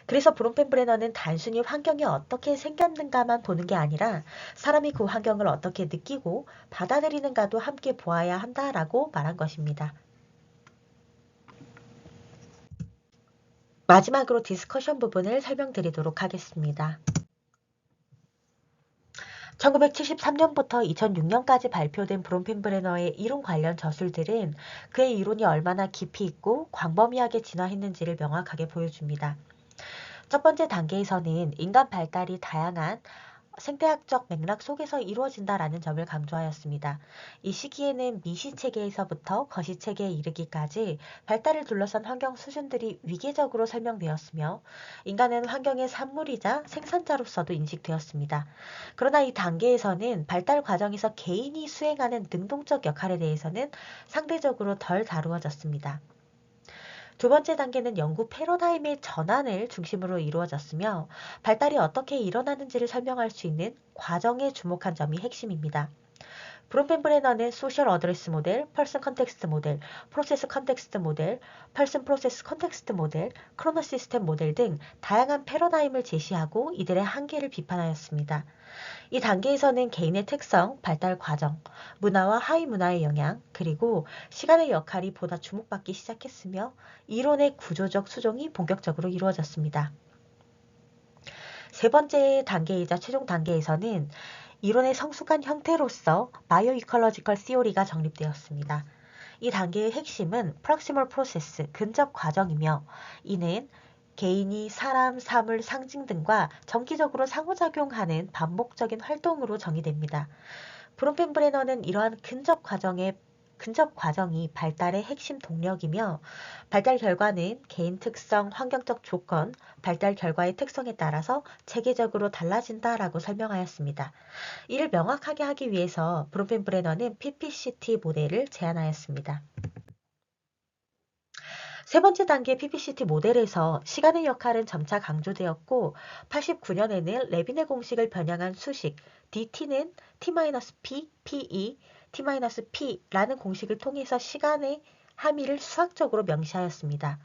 그래서 브론펜브레너는 단순히 환경이 어떻게 생겼는가만 보는 게 아니라 사람이 그 환경을 어떻게 느끼고 받아들이는가도 함께 보아야 한다라고 말한 것입니다. 마지막으로 디스커션 부분을 설명드리도록 하겠습니다. 1973년부터 2006년까지 발표된 브론펜브레너의 이론 관련 저술들은 그의 이론이 얼마나 깊이 있고 광범위하게 진화했는지를 명확하게 보여줍니다. 첫 번째 단계에서는 인간 발달이 다양한 생태학적 맥락 속에서 이루어진다라는 점을 강조하였습니다. 이 시기에는 미시체계에서부터 거시체계에 이르기까지 발달을 둘러싼 환경 수준들이 위계적으로 설명되었으며 인간은 환경의 산물이자 생산자로서도 인식되었습니다. 그러나 이 단계에서는 발달 과정에서 개인이 수행하는 능동적 역할에 대해서는 상대적으로 덜 다루어졌습니다. 두 번째 단계는 연구 패러다임의 전환을 중심으로 이루어졌으며 발달이 어떻게 일어나는지를 설명할 수 있는 과정에 주목한 점이 핵심입니다. 브론펜브레너는 소셜 어드레스 모델, 펄슨 컨텍스트 모델, 프로세스 컨텍스트 모델, 펄슨 프로세스 컨텍스트 모델, 크로노 시스템 모델 등 다양한 패러다임을 제시하고 이들의 한계를 비판하였습니다. 이 단계에서는 개인의 특성, 발달 과정, 문화와 하위 문화의 영향, 그리고 시간의 역할이 보다 주목받기 시작했으며 이론의 구조적 수정이 본격적으로 이루어졌습니다. 세 번째 단계이자 최종 단계에서는 이론의 성숙한 형태로서 바이오 이컬러지컬 시오리가 정립되었습니다. 이 단계의 핵심은 프록시멀 프로세스, 근접 과정이며 이는 개인이 사람, 사물, 상징 등과 정기적으로 상호작용하는 반복적인 활동으로 정의됩니다. 브론펜브레너는 이러한 근접 과정이 발달의 핵심 동력이며 발달 결과는 개인 특성, 환경적 조건, 발달 결과의 특성에 따라서 체계적으로 달라진다라고 설명하였습니다. 이를 명확하게 하기 위해서 브론펜브레너는 PPCT 모델을 제안하였습니다. 세 번째 단계 PPCT 모델에서 시간의 역할은 점차 강조되었고 89년에는 레빈의 공식을 변형한 수식 DT는 T-P, PE, T-P라는 공식을 통해서 시간의 함의를 수학적으로 명시하였습니다.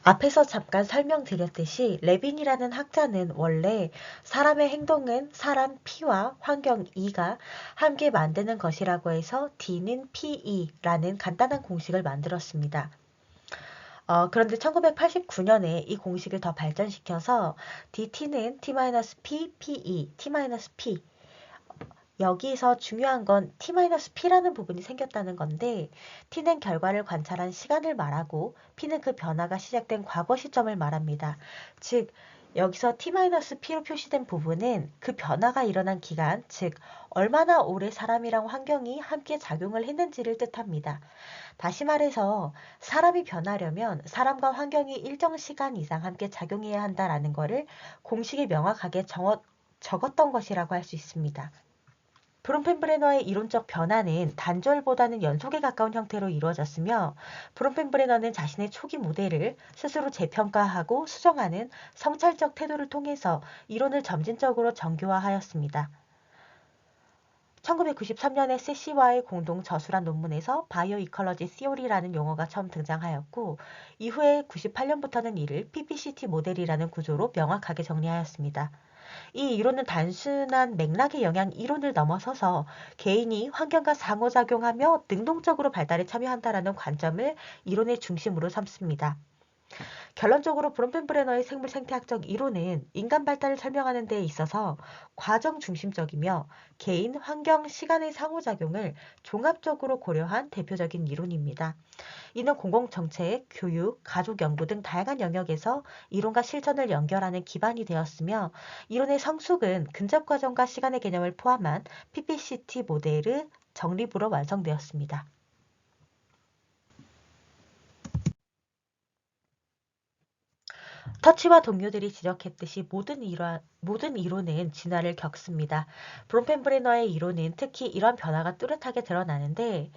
앞에서 잠깐 설명드렸듯이 레빈이라는 학자는 원래 사람의 행동은 사람 P와 환경 E가 함께 만드는 것이라고 해서 D는 PE라는 간단한 공식을 만들었습니다. 그런데 1989년에 이 공식을 더 발전시켜서 DT는 T-P, PE, T-P 여기서 중요한 건 T-P라는 부분이 생겼다는 건데 T는 결과를 관찰한 시간을 말하고 P는 그 변화가 시작된 과거 시점을 말합니다. 즉 여기서 T-P로 표시된 부분은 그 변화가 일어난 기간, 즉 얼마나 오래 사람이랑 환경이 함께 작용을 했는지를 뜻합니다. 다시 말해서 사람이 변하려면 사람과 환경이 일정 시간 이상 함께 작용해야 한다라는 것을 공식에 명확하게 적었던 것이라고 할 수 있습니다. 브론펜브레너의 이론적 변화는 단절보다는 연속에 가까운 형태로 이루어졌으며 브론펜브레너는 자신의 초기 모델을 스스로 재평가하고 수정하는 성찰적 태도를 통해서 이론을 점진적으로 정교화하였습니다. 1993년에 세시와의 공동 저술한 논문에서 바이오 이컬러지 시오리라는 용어가 처음 등장하였고 이후에 98년부터는 이를 PPCT 모델이라는 구조로 명확하게 정리하였습니다. 이 이론은 단순한 맥락의 영향 이론을 넘어서서 개인이 환경과 상호작용하며 능동적으로 발달에 참여한다는 관점을 이론의 중심으로 삼습니다. 결론적으로 브론펜브레너의 생물 생태학적 이론은 인간 발달을 설명하는 데 있어서 과정 중심적이며 개인, 환경, 시간의 상호작용을 종합적으로 고려한 대표적인 이론입니다. 이는 공공정책, 교육, 가족 연구 등 다양한 영역에서 이론과 실천을 연결하는 기반이 되었으며 이론의 성숙은 근접 과정과 시간의 개념을 포함한 PPCT 모델의 정립으로 완성되었습니다. 터치와 동료들이 지적했듯이 모든 이론은 진화를 겪습니다. 브론펜브레너의 이론은 특히 이런 변화가 뚜렷하게 드러나는데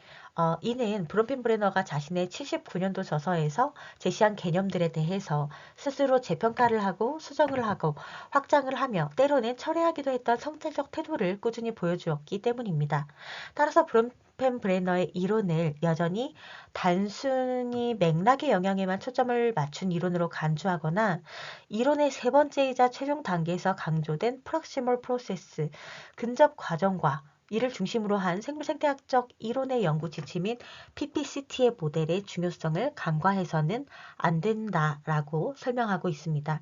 이는 브론펜브레너가 자신의 79년도 저서에서 제시한 개념들에 대해서 스스로 재평가를 하고 수정을 하고 확장을 하며 때로는 철회하기도 했던 성찰적 태도를 꾸준히 보여주었기 때문입니다. 따라서 브론펜브레너의 이론을 여전히 단순히 맥락의 영향에만 초점을 맞춘 이론으로 간주하거나 이론의 세 번째이자 최종 단계에서 강조된 프록시멀 프로세스, 근접 과정과 이를 중심으로 한 생물생태학적 이론의 연구 지침인 PPCT의 모델의 중요성을 간과해서는 안 된다라고 설명하고 있습니다.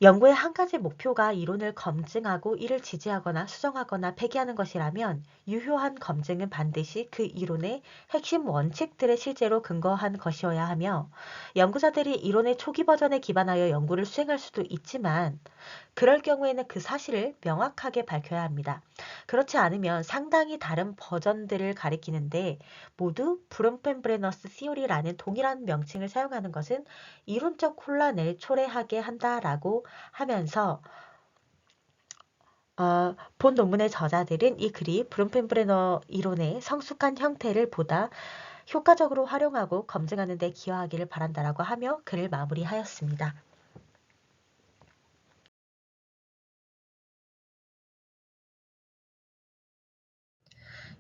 연구의 한 가지 목표가 이론을 검증하고 이를 지지하거나 수정하거나 폐기하는 것이라면 유효한 검증은 반드시 그 이론의 핵심 원칙들에 실제로 근거한 것이어야 하며 연구자들이 이론의 초기 버전에 기반하여 연구를 수행할 수도 있지만 그럴 경우에는 그 사실을 명확하게 밝혀야 합니다. 그렇지 않으면 상당히 다른 버전들을 가리키는데 모두 브론펜브레너스 시오리라는 동일한 명칭을 사용하는 것은 이론적 혼란을 초래하게 한다라고 하면서 본 논문의 저자들은 이 글이 브론펜브레너 이론의 성숙한 형태를 보다 효과적으로 활용하고 검증하는 데 기여하기를 바란다라고 하며 글을 마무리하였습니다.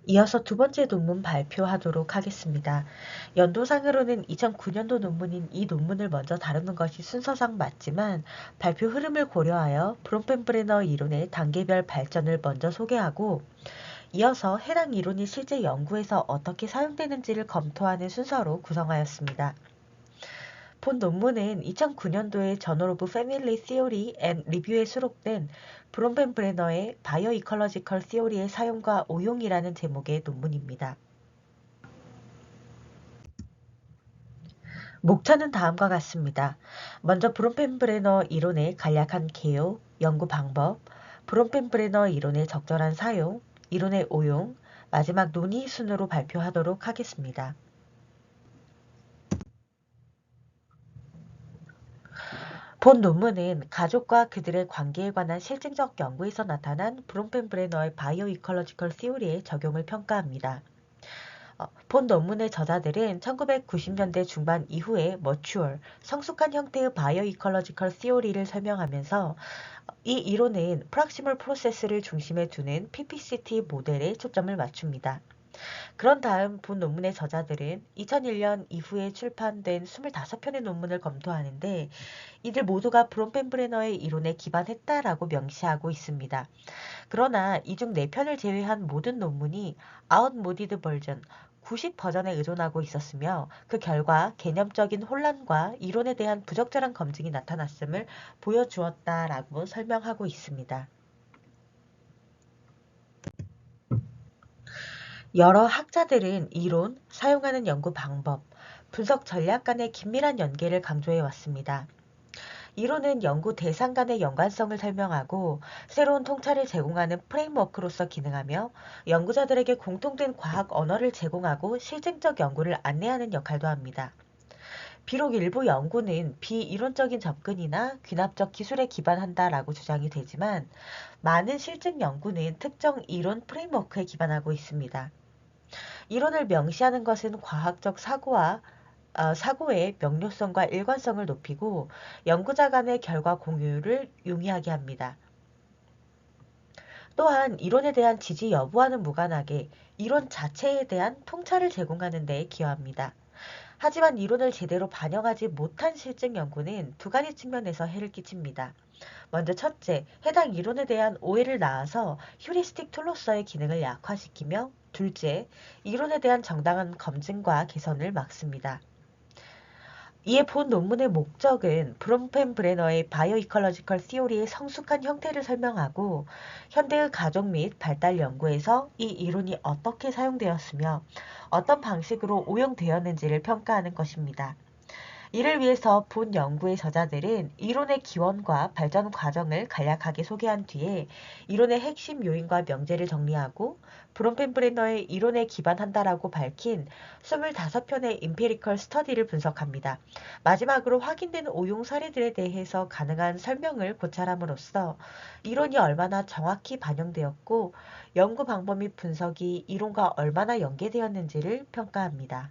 이어서 두 번째 논문 발표하도록 하겠습니다. 연도상으로는 2009년도 논문인 이 논문을 먼저 다루는 것이 순서상 맞지만 발표 흐름을 고려하여 브론펜브레너 이론의 단계별 발전을 먼저 소개하고 이어서 해당 이론이 실제 연구에서 어떻게 사용되는지를 검토하는 순서로 구성하였습니다. 본 논문은 2009년도에 저널 오브 패밀리 시오리 앤 리뷰에 수록된 브론펜브레너의 바이오 이컬러지컬 시오리의 사용과 오용이라는 제목의 논문입니다. 목차는 다음과 같습니다. 먼저 브론펜브레너 이론의 간략한 개요, 연구 방법, 브론펜브레너 이론의 적절한 사용, 이론의 오용, 마지막 논의 순으로 발표하도록 하겠습니다. 본 논문은 가족과 그들의 관계에 관한 실증적 연구에서 나타난 브론펜브레너의 바이오 이컬러지컬 시오리의 적용을 평가합니다. 본 논문의 저자들은 1990년대 중반 이후에 머추얼, 성숙한 형태의 바이오 이컬러지컬 시오리를 설명하면서 이 이론은 프락시멀 프로세스를 중심에 두는 PPCT 모델에 초점을 맞춥니다. 그런 다음 본 논문의 저자들은 2001년 이후에 출판된 25편의 논문을 검토하는데 이들 모두가 브론펜브레너의 이론에 기반했다라고 명시하고 있습니다. 그러나 이 중 4편을 제외한 모든 논문이 아웃모디드 버전, 90 버전에 의존하고 있었으며 그 결과 개념적인 혼란과 이론에 대한 부적절한 검증이 나타났음을 보여주었다라고 설명하고 있습니다. 여러 학자들은 이론, 사용하는 연구 방법, 분석 전략 간의 긴밀한 연계를 강조해 왔습니다. 이론은 연구 대상 간의 연관성을 설명하고 새로운 통찰을 제공하는 프레임워크로서 기능하며 연구자들에게 공통된 과학 언어를 제공하고 실증적 연구를 안내하는 역할도 합니다. 비록 일부 연구는 비이론적인 접근이나 귀납적 기술에 기반한다라고 주장이 되지만 많은 실증 연구는 특정 이론 프레임워크에 기반하고 있습니다. 이론을 명시하는 것은 과학적 사고의 명료성과 일관성을 높이고 연구자 간의 결과 공유를 용이하게 합니다. 또한 이론에 대한 지지 여부와는 무관하게 이론 자체에 대한 통찰을 제공하는 데 기여합니다. 하지만 이론을 제대로 반영하지 못한 실증 연구는 두 가지 측면에서 해를 끼칩니다. 먼저 첫째, 해당 이론에 대한 오해를 낳아서 휴리스틱 툴로서의 기능을 약화시키며 둘째, 이론에 대한 정당한 검증과 개선을 막습니다. 이에 본 논문의 목적은 브론펜브레너의 바이오 이컬러지컬 시오리의 성숙한 형태를 설명하고 현대의 가족 및 발달 연구에서 이 이론이 어떻게 사용되었으며 어떤 방식으로 오용되었는지를 평가하는 것입니다. 이를 위해서 본 연구의 저자들은 이론의 기원과 발전 과정을 간략하게 소개한 뒤에 이론의 핵심 요인과 명제를 정리하고 브론펜브레너의 이론에 기반한다라고 밝힌 25편의 임페리컬 스터디를 분석합니다. 마지막으로 확인된 오용 사례들에 대해서 가능한 설명을 고찰함으로써 이론이 얼마나 정확히 반영되었고 연구 방법 및 분석이 이론과 얼마나 연계되었는지를 평가합니다.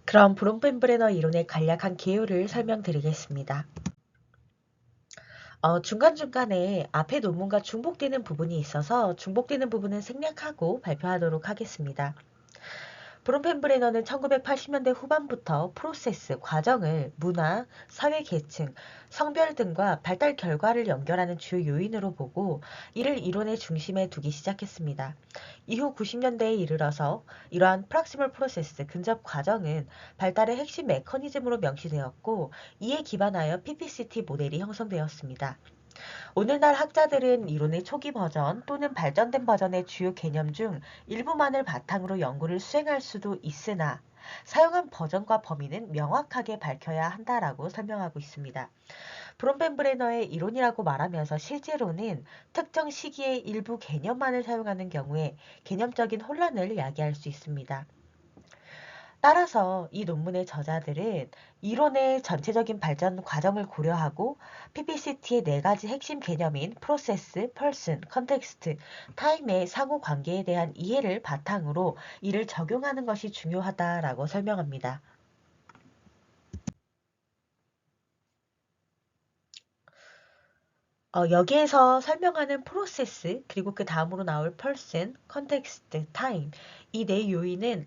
그럼 브론펜브레너 이론의 간략한 개요를 설명드리겠습니다. 중간중간에 앞에 논문과 중복되는 부분이 있어서 중복되는 부분은 생략하고 발표하도록 하겠습니다. 브론펜브레너는 1980년대 후반부터 프로세스, 과정을 문화, 사회 계층, 성별 등과 발달 결과를 연결하는 주요 요인으로 보고 이를 이론의 중심에 두기 시작했습니다. 이후 90년대에 이르러서 이러한 프락시멀 프로세스, 근접 과정은 발달의 핵심 메커니즘으로 명시되었고 이에 기반하여 PPCT 모델이 형성되었습니다. 오늘날 학자들은 이론의 초기 버전 또는 발전된 버전의 주요 개념 중 일부만을 바탕으로 연구를 수행할 수도 있으나 사용한 버전과 범위는 명확하게 밝혀야 한다라고 설명하고 있습니다. 브론펜브레너의 이론이라고 말하면서 실제로는 특정 시기의 일부 개념만을 사용하는 경우에 개념적인 혼란을 야기할 수 있습니다. 따라서 이 논문의 저자들은 이론의 전체적인 발전 과정을 고려하고 PPCT의 네 가지 핵심 개념인 프로세스, 펄슨, 컨텍스트, 타임의 상호 관계에 대한 이해를 바탕으로 이를 적용하는 것이 중요하다라고 설명합니다. 여기에서 설명하는 프로세스 그리고 그 다음으로 나올 펄슨, 컨텍스트, 타임 이 네 요인은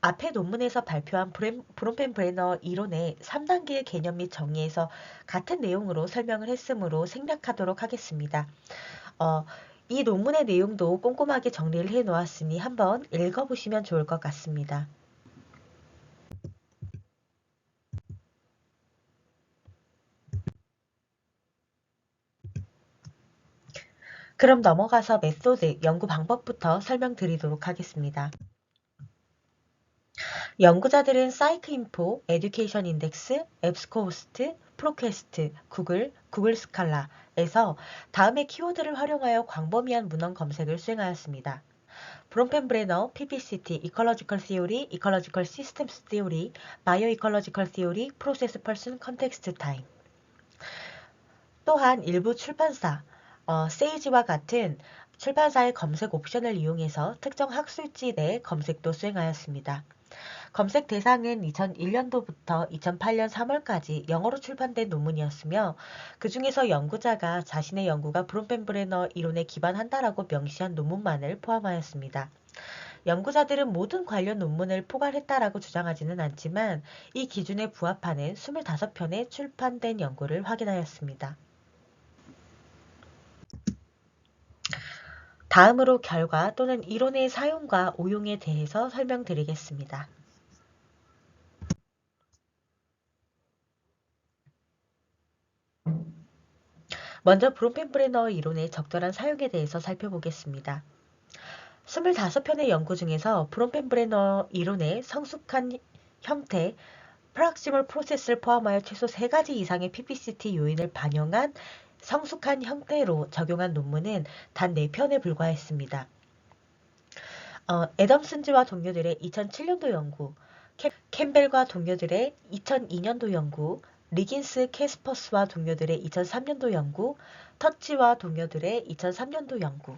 앞의 논문에서 발표한 브론펜브레너 이론의 3단계의 개념 및 정의에서 같은 내용으로 설명을 했으므로 생략하도록 하겠습니다. 이 논문의 내용도 꼼꼼하게 정리를 해 놓았으니 한번 읽어보시면 좋을 것 같습니다. 그럼 넘어가서 메소드, 연구 방법부터 설명드리도록 하겠습니다. 연구자들은 사이크인포, 에듀케이션 인덱스, 앱스코호스트, 프로퀘스트, 구글 스칼라에서 다음의 키워드를 활용하여 광범위한 문헌 검색을 수행하였습니다. 브론펜브레너, PPCT, 이컬러지컬 시오리, 이컬러지컬 시스템스 시오리, 바이오 이컬러지컬 시오리, 프로세스 펄슨, 컨텍스트 타임. 또한 일부 출판사, 세이지와 같은 출판사의 검색 옵션을 이용해서 특정 학술지 내 검색도 수행하였습니다. 검색 대상은 2001년도부터 2008년 3월까지 영어로 출판된 논문이었으며 그 중에서 연구자가 자신의 연구가 브론펜브레너 이론에 기반한다라고 명시한 논문만을 포함하였습니다. 연구자들은 모든 관련 논문을 포괄했다라고 주장하지는 않지만 이 기준에 부합하는 25편의 출판된 연구를 확인하였습니다. 다음으로 결과 또는 이론의 사용과 오용에 대해서 설명드리겠습니다. 먼저 브론펜브레너 이론의 적절한 사용에 대해서 살펴보겠습니다. 25편의 연구 중에서 브론펜브레너 이론의 성숙한 형태, 프락시멀 프로세스를 포함하여 최소 3가지 이상의 PPCT 요인을 반영한 성숙한 형태로 적용한 논문은 단 4편에 불과했습니다. 애덤슨즈와 동료들의 2007년도 연구, 캠벨과 동료들의 2002년도 연구, 리긴스 캐스퍼스와 동료들의 2003년도 연구, 터치와 동료들의 2003년도 연구.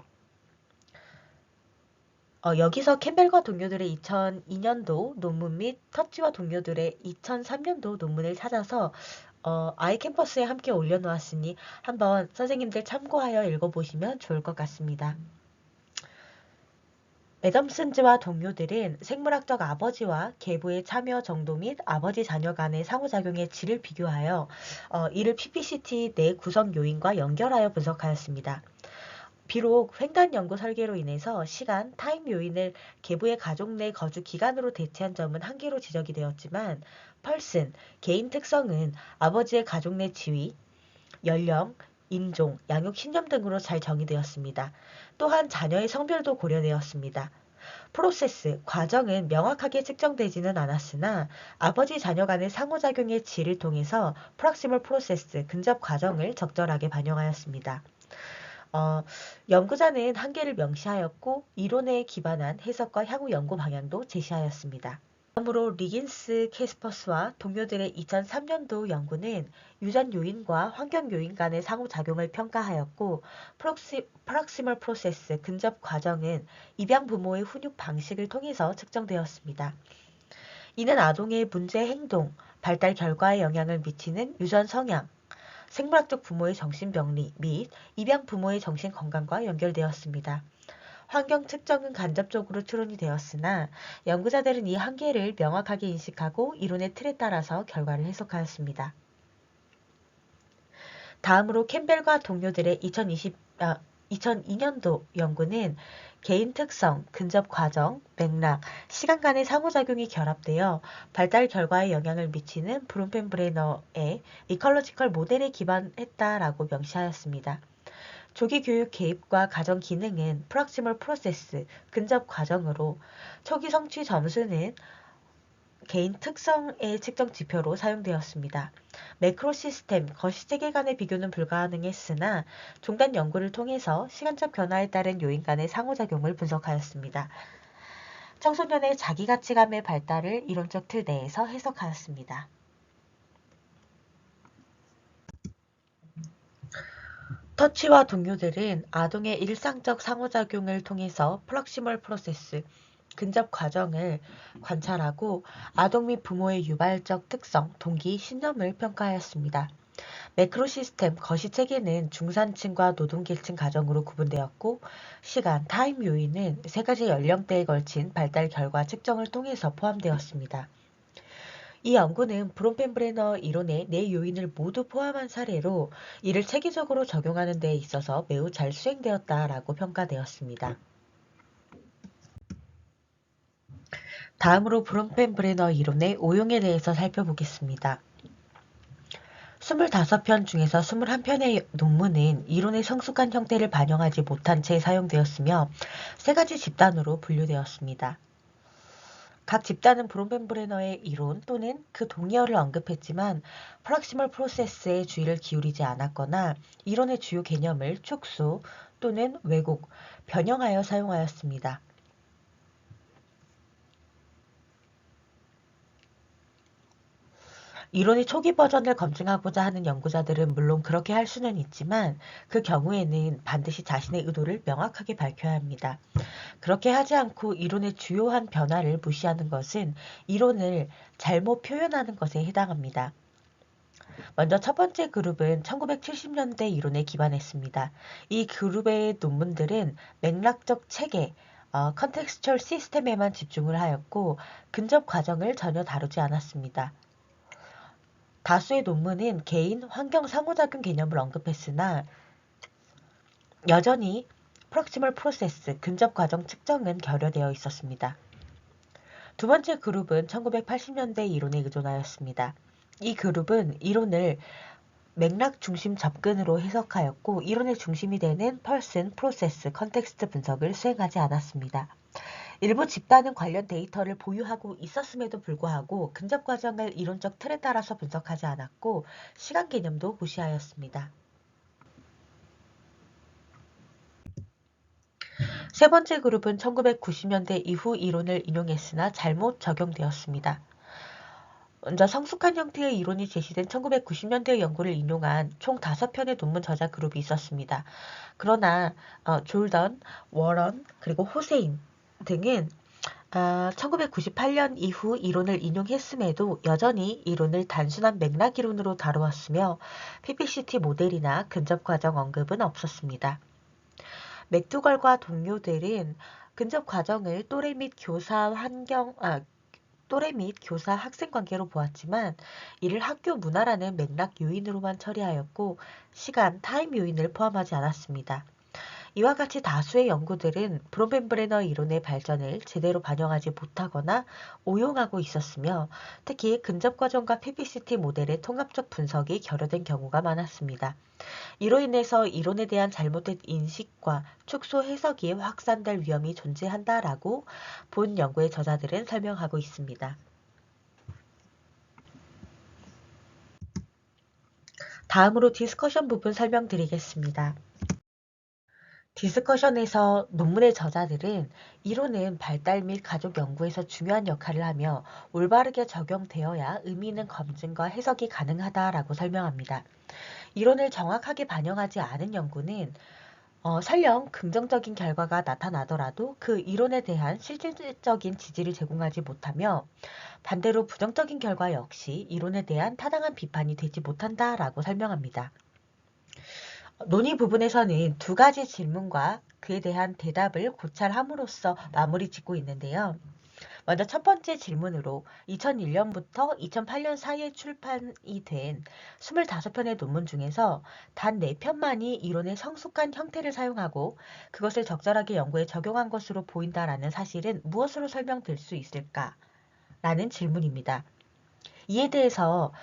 여기서 캠벨과 동료들의 2002년도 논문 및 터치와 동료들의 2003년도 논문을 찾아서 아이캠퍼스에 함께 올려놓았으니 한번 선생님들 참고하여 읽어보시면 좋을 것 같습니다. 애덤슨즈와 동료들은 생물학적 아버지와 계부의 참여 정도 및 아버지 자녀 간의 상호작용의 질을 비교하여 이를 PPCT 내 구성 요인과 연결하여 분석하였습니다. 비록 횡단 연구 설계로 인해서 시간, 타임 요인을 계부의 가족 내 거주 기간으로 대체한 점은 한계로 지적이 되었지만 펄슨, 개인 특성은 아버지의 가족 내 지위, 연령, 인종, 양육 신념 등으로 잘 정의되었습니다. 또한 자녀의 성별도 고려되었습니다. 프로세스, 과정은 명확하게 측정되지는 않았으나 아버지 자녀 간의 상호작용의 질을 통해서 프락시멀 프로세스, 근접 과정을 적절하게 반영하였습니다. 어, 연구자는 한계를 명시하였고 이론에 기반한 해석과 향후 연구 방향도 제시하였습니다. 다음으로 리긴스 캐스퍼스와 동료들의 2003년도 연구는 유전 요인과 환경 요인 간의 상호작용을 평가하였고 프락시멀 프로세스, 근접 과정은 입양 부모의 훈육 방식을 통해서 측정되었습니다. 이는 아동의 문제 행동, 발달 결과에 영향을 미치는 유전 성향, 생물학적 부모의 정신병리 및 입양 부모의 정신건강과 연결되었습니다. 환경 측정은 간접적으로 추론이 되었으나 연구자들은 이 한계를 명확하게 인식하고 이론의 틀에 따라서 결과를 해석하였습니다. 다음으로 캠벨과 동료들의 2002년도 연구는 개인 특성, 근접 과정, 맥락, 시간 간의 상호작용이 결합되어 발달 결과에 영향을 미치는 브론펜브레너의 이컬러지컬 모델에 기반했다라고 명시하였습니다. 조기 교육 개입과 가정 기능은 프락시멀 프로세스, 근접 과정으로 초기 성취 점수는 개인 특성의 측정 지표로 사용되었습니다. 매크로 시스템, 거시체계 간의 비교는 불가능했으나 종단 연구를 통해서 시간적 변화에 따른 요인 간의 상호작용을 분석하였습니다. 청소년의 자기가치감의 발달을 이론적 틀 내에서 해석하였습니다. 터치와 동료들은 아동의 일상적 상호작용을 통해서 프락시멀 프로세스, 근접 과정을 관찰하고 아동 및 부모의 유발적 특성, 동기, 신념을 평가하였습니다. 매크로 시스템, 거시체계는 중산층과 노동계층 가정으로 구분되었고 시간, 타임 요인은 세 가지 연령대에 걸친 발달 결과 측정을 통해서 포함되었습니다. 이 연구는 브론펜브레너 이론의 네 요인을 모두 포함한 사례로 이를 체계적으로 적용하는 데 있어서 매우 잘 수행되었다라고 평가되었습니다. 다음으로 브론펜브레너 이론의 오용에 대해서 살펴보겠습니다. 25편 중에서 21편의 논문은 이론의 성숙한 형태를 반영하지 못한 채 사용되었으며 세 가지 집단으로 분류되었습니다. 각 집단은 브론펜브레너의 이론 또는 그 동의어를 언급했지만 프락시멀 프로세스에 주의를 기울이지 않았거나 이론의 주요 개념을 축소 또는 왜곡, 변형하여 사용하였습니다. 이론의 초기 버전을 검증하고자 하는 연구자들은 물론 그렇게 할 수는 있지만 그 경우에는 반드시 자신의 의도를 명확하게 밝혀야 합니다. 그렇게 하지 않고 이론의 주요한 변화를 무시하는 것은 이론을 잘못 표현하는 것에 해당합니다. 먼저 첫 번째 그룹은 1970년대 이론에 기반했습니다. 이 그룹의 논문들은 맥락적 체계, 컨텍스추얼 시스템에만 집중을 하였고 근접 과정을 전혀 다루지 않았습니다. 다수의 논문은 개인, 환경 상호작용 개념을 언급했으나 여전히 프록시멀 프로세스, 근접 과정 측정은 결여되어 있었습니다. 두 번째 그룹은 1980년대 이론에 의존하였습니다. 이 그룹은 이론을 맥락 중심 접근으로 해석하였고 이론의 중심이 되는 퍼슨, 프로세스, 컨텍스트 분석을 수행하지 않았습니다. 일부 집단은 관련 데이터를 보유하고 있었음에도 불구하고 근접 과정을 이론적 틀에 따라서 분석하지 않았고 시간 개념도 무시하였습니다. 세 번째 그룹은 1990년대 이후 이론을 인용했으나 잘못 적용되었습니다. 먼저 성숙한 형태의 이론이 제시된 1990년대 연구를 인용한 총 5편의 논문 저자 그룹이 있었습니다. 그러나 졸던, 워런, 그리고 호세인 등은 1998년 이후 이론을 인용했음에도 여전히 이론을 단순한 맥락 이론으로 다루었으며 PPCT 모델이나 근접 과정 언급은 없었습니다. 맥두걸과 동료들은 근접 과정을 또래 및 교사 학생 관계로 보았지만 이를 학교 문화라는 맥락 요인으로만 처리하였고 시간, 타임 요인을 포함하지 않았습니다. 이와 같이 다수의 연구들은 브론펜브레너 이론의 발전을 제대로 반영하지 못하거나 오용하고 있었으며 특히 근접 과정과 PPCT 모델의 통합적 분석이 결여된 경우가 많았습니다. 이로 인해서 이론에 대한 잘못된 인식과 축소 해석이 확산될 위험이 존재한다라고 본 연구의 저자들은 설명하고 있습니다. 다음으로 디스커션 부분 설명드리겠습니다. 디스커션에서 논문의 저자들은 이론은 발달 및 가족 연구에서 중요한 역할을 하며 올바르게 적용되어야 의미 있는 검증과 해석이 가능하다라고 설명합니다. 이론을 정확하게 반영하지 않은 연구는 설령 긍정적인 결과가 나타나더라도 그 이론에 대한 실질적인 지지를 제공하지 못하며 반대로 부정적인 결과 역시 이론에 대한 타당한 비판이 되지 못한다라고 설명합니다. 논의 부분에서는 두 가지 질문과 그에 대한 대답을 고찰함으로써 마무리 짓고 있는데요. 먼저 첫 번째 질문으로 2001년부터 2008년 사이에 출판이 된 25편의 논문 중에서 단 4편만이 이론의 성숙한 형태를 사용하고 그것을 적절하게 연구에 적용한 것으로 보인다라는 사실은 무엇으로 설명될 수 있을까? 라는 질문입니다. 이에 대해서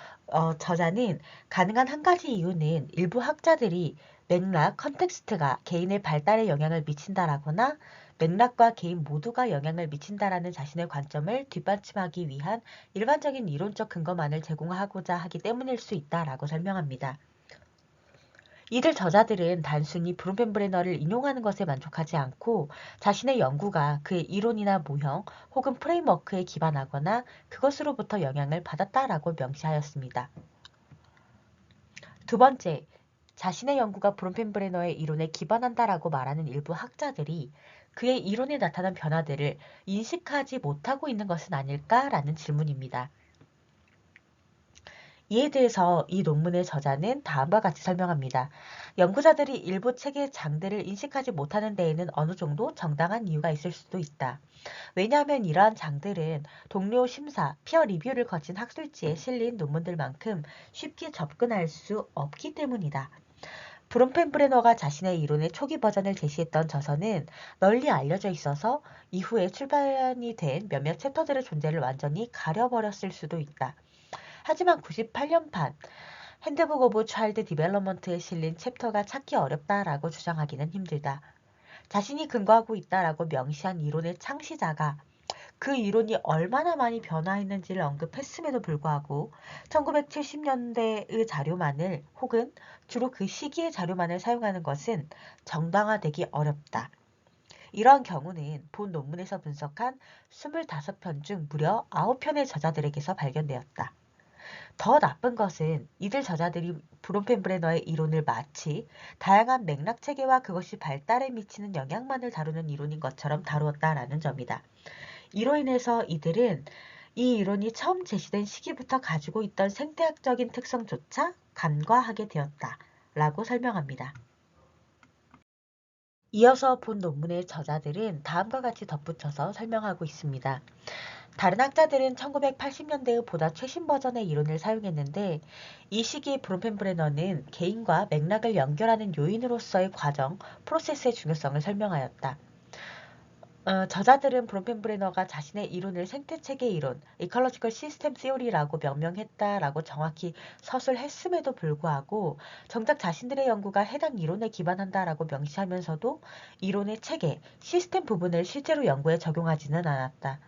저자는 가능한 한 가지 이유는 일부 학자들이 맥락, 컨텍스트가 개인의 발달에 영향을 미친다라거나 맥락과 개인 모두가 영향을 미친다라는 자신의 관점을 뒷받침하기 위한 일반적인 이론적 근거만을 제공하고자 하기 때문일 수 있다라고 설명합니다. 이들 저자들은 단순히 브론펜브레너를 인용하는 것에 만족하지 않고 자신의 연구가 그의 이론이나 모형 혹은 프레임워크에 기반하거나 그것으로부터 영향을 받았다라고 명시하였습니다. 두 번째, 자신의 연구가 브론펜브레너의 이론에 기반한다라고 말하는 일부 학자들이 그의 이론에 나타난 변화들을 인식하지 못하고 있는 것은 아닐까라는 질문입니다. 이에 대해서 이 논문의 저자는 다음과 같이 설명합니다. 연구자들이 일부 책의 장들을 인식하지 못하는 데에는 어느 정도 정당한 이유가 있을 수도 있다. 왜냐하면 이러한 장들은 동료 심사, 피어 리뷰를 거친 학술지에 실린 논문들만큼 쉽게 접근할 수 없기 때문이다. 브론펜브레너가 자신의 이론의 초기 버전을 제시했던 저서는 널리 알려져 있어서 이후에 출판이 된 몇몇 챕터들의 존재를 완전히 가려버렸을 수도 있다. 하지만 98년판 핸드북 오브 차일드 디벨롭먼트에 실린 챕터가 찾기 어렵다라고 주장하기는 힘들다. 자신이 근거하고 있다라고 명시한 이론의 창시자가 그 이론이 얼마나 많이 변화했는지를 언급했음에도 불구하고 1970년대의 자료만을 혹은 주로 그 시기의 자료만을 사용하는 것은 정당화되기 어렵다. 이러한 경우는 본 논문에서 분석한 25편 중 무려 9편의 저자들에게서 발견되었다. 더 나쁜 것은 이들 저자들이 브론펜브레너의 이론을 마치 다양한 맥락 체계와 그것이 발달에 미치는 영향만을 다루는 이론인 것처럼 다루었다라는 점이다. 이로 인해서 이들은 이 이론이 처음 제시된 시기부터 가지고 있던 생태학적인 특성조차 간과하게 되었다라고 설명합니다. 이어서 본 논문의 저자들은 다음과 같이 덧붙여서 설명하고 있습니다. 다른 학자들은 1980년대의 보다 최신 버전의 이론을 사용했는데 이 시기 브론펜브레너는 개인과 맥락을 연결하는 요인으로서의 과정, 프로세스의 중요성을 설명하였다. 저자들은 브론펜브레너가 자신의 이론을 생태체계 이론, 이컬러지컬 시스템 시오리라고 명명했다라고 정확히 서술했음에도 불구하고 정작 자신들의 연구가 해당 이론에 기반한다라고 명시하면서도 이론의 체계, 시스템 부분을 실제로 연구에 적용하지는 않았다.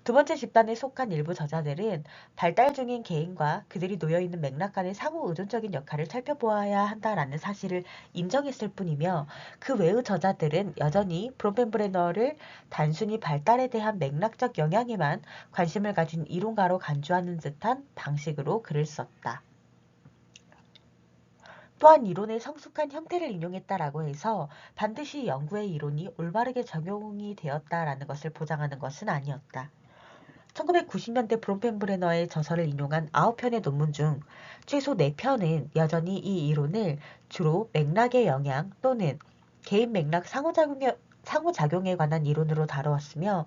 두 번째 집단에 속한 일부 저자들은 발달 중인 개인과 그들이 놓여있는 맥락 간의 상호 의존적인 역할을 살펴보아야 한다라는 사실을 인정했을 뿐이며 그 외의 저자들은 여전히 브론펜브레너를 단순히 발달에 대한 맥락적 영향에만 관심을 가진 이론가로 간주하는 듯한 방식으로 글을 썼다. 또한 이론의 성숙한 형태를 인용했다라고 해서 반드시 연구의 이론이 올바르게 적용이 되었다라는 것을 보장하는 것은 아니었다. 1990년대 브론펜브레너의 저서를 인용한 9편의 논문 중 최소 4편은 여전히 이 이론을 주로 맥락의 영향 또는 개인 맥락 상호작용에 관한 이론으로 다루었으며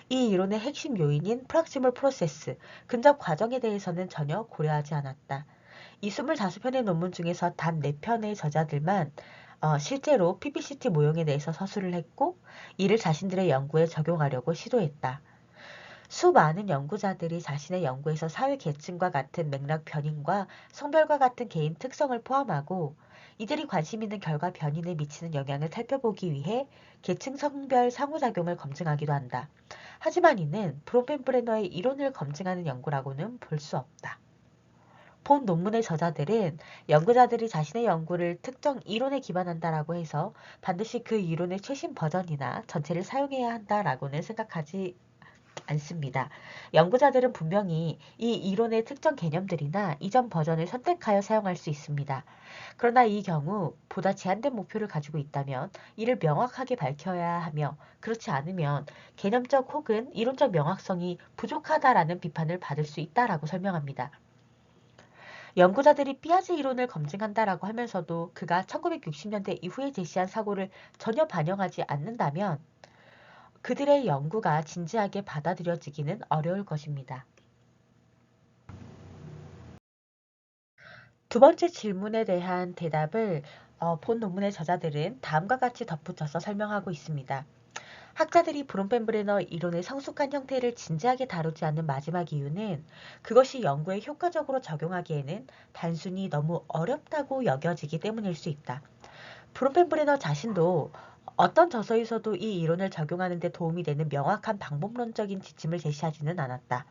이 이론의 핵심 요인인 프락시멀 프로세스, 근접 과정에 대해서는 전혀 고려하지 않았다. 이 25편의 논문 중에서 단 4편의 저자들만 실제로 PBCT 모형에 대해서 서술을 했고 이를 자신들의 연구에 적용하려고 시도했다. 수많은 연구자들이 자신의 연구에서 사회 계층과 같은 맥락 변인과 성별과 같은 개인 특성을 포함하고 이들이 관심 있는 결과 변인에 미치는 영향을 살펴보기 위해 계층 성별 상호작용을 검증하기도 한다. 하지만 이는 브론펜브레너의 이론을 검증하는 연구라고는 볼 수 없다. 본 논문의 저자들은 연구자들이 자신의 연구를 특정 이론에 기반한다라고 해서 반드시 그 이론의 최신 버전이나 전체를 사용해야 한다라고는 생각하지 않습니다. 연구자들은 분명히 이 이론의 특정 개념들이나 이전 버전을 선택하여 사용할 수 있습니다. 그러나 이 경우 보다 제한된 목표를 가지고 있다면 이를 명확하게 밝혀야 하며 그렇지 않으면 개념적 혹은 이론적 명확성이 부족하다라는 비판을 받을 수 있다라고 설명합니다. 연구자들이 삐아제 이론을 검증한다라고 하면서도 그가 1960년대 이후에 제시한 사고를 전혀 반영하지 않는다면 그들의 연구가 진지하게 받아들여지기는 어려울 것입니다. 두 번째 질문에 대한 대답을 본 논문의 저자들은 다음과 같이 덧붙여서 설명하고 있습니다. 학자들이 브론펜브레너 이론의 성숙한 형태를 진지하게 다루지 않는 마지막 이유는 그것이 연구에 효과적으로 적용하기에는 단순히 너무 어렵다고 여겨지기 때문일 수 있다. 브론펜브레너 자신도 어떤 저서에서도 이 이론을 적용하는 데 도움이 되는 명확한 방법론적인 지침을 제시하지는 않았다.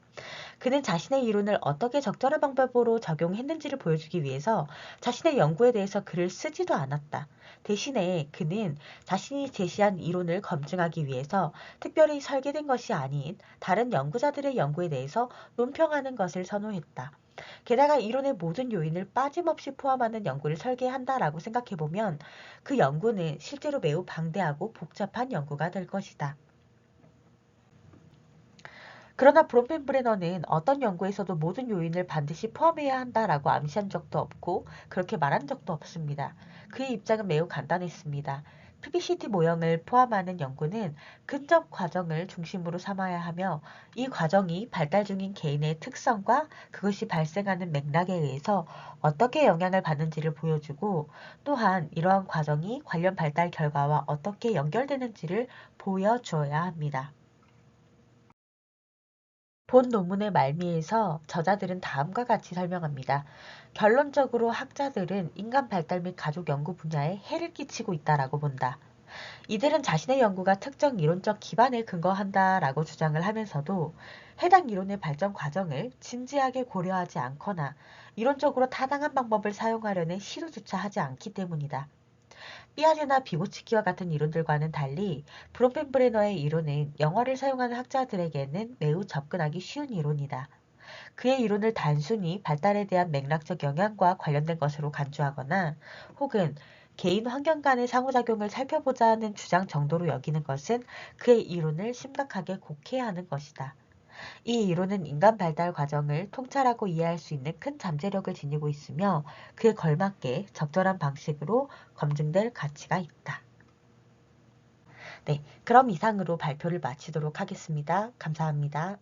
그는 자신의 이론을 어떻게 적절한 방법으로 적용했는지를 보여주기 위해서 자신의 연구에 대해서 글을 쓰지도 않았다. 대신에 그는 자신이 제시한 이론을 검증하기 위해서 특별히 설계된 것이 아닌 다른 연구자들의 연구에 대해서 논평하는 것을 선호했다. 게다가 이론의 모든 요인을 빠짐없이 포함하는 연구를 설계한다라고 생각해보면 그 연구는 실제로 매우 방대하고 복잡한 연구가 될 것이다. 그러나 브론펜브레너는 어떤 연구에서도 모든 요인을 반드시 포함해야 한다라고 암시한 적도 없고 그렇게 말한 적도 없습니다. 그의 입장은 매우 간단했습니다. PBCT 모형을 포함하는 연구는 근접 과정을 중심으로 삼아야 하며 이 과정이 발달 중인 개인의 특성과 그것이 발생하는 맥락에 의해서 어떻게 영향을 받는지를 보여주고 또한 이러한 과정이 관련 발달 결과와 어떻게 연결되는지를 보여줘야 합니다. 본 논문의 말미에서 저자들은 다음과 같이 설명합니다. 결론적으로 학자들은 인간 발달 및 가족 연구 분야에 해를 끼치고 있다라고 본다. 이들은 자신의 연구가 특정 이론적 기반에 근거한다라고 주장을 하면서도 해당 이론의 발전 과정을 진지하게 고려하지 않거나 이론적으로 타당한 방법을 사용하려는 시도조차 하지 않기 때문이다. 삐아제나 비고치키와 같은 이론들과는 달리 브론펜브레너의 이론은 영어를 사용하는 학자들에게는 매우 접근하기 쉬운 이론이다. 그의 이론을 단순히 발달에 대한 맥락적 영향과 관련된 것으로 간주하거나 혹은 개인 환경 간의 상호작용을 살펴보자는 주장 정도로 여기는 것은 그의 이론을 심각하게 곡해하는 것이다. 이 이론은 인간 발달 과정을 통찰하고 이해할 수 있는 큰 잠재력을 지니고 있으며 그에 걸맞게 적절한 방식으로 검증될 가치가 있다. 네, 그럼 이상으로 발표를 마치도록 하겠습니다. 감사합니다.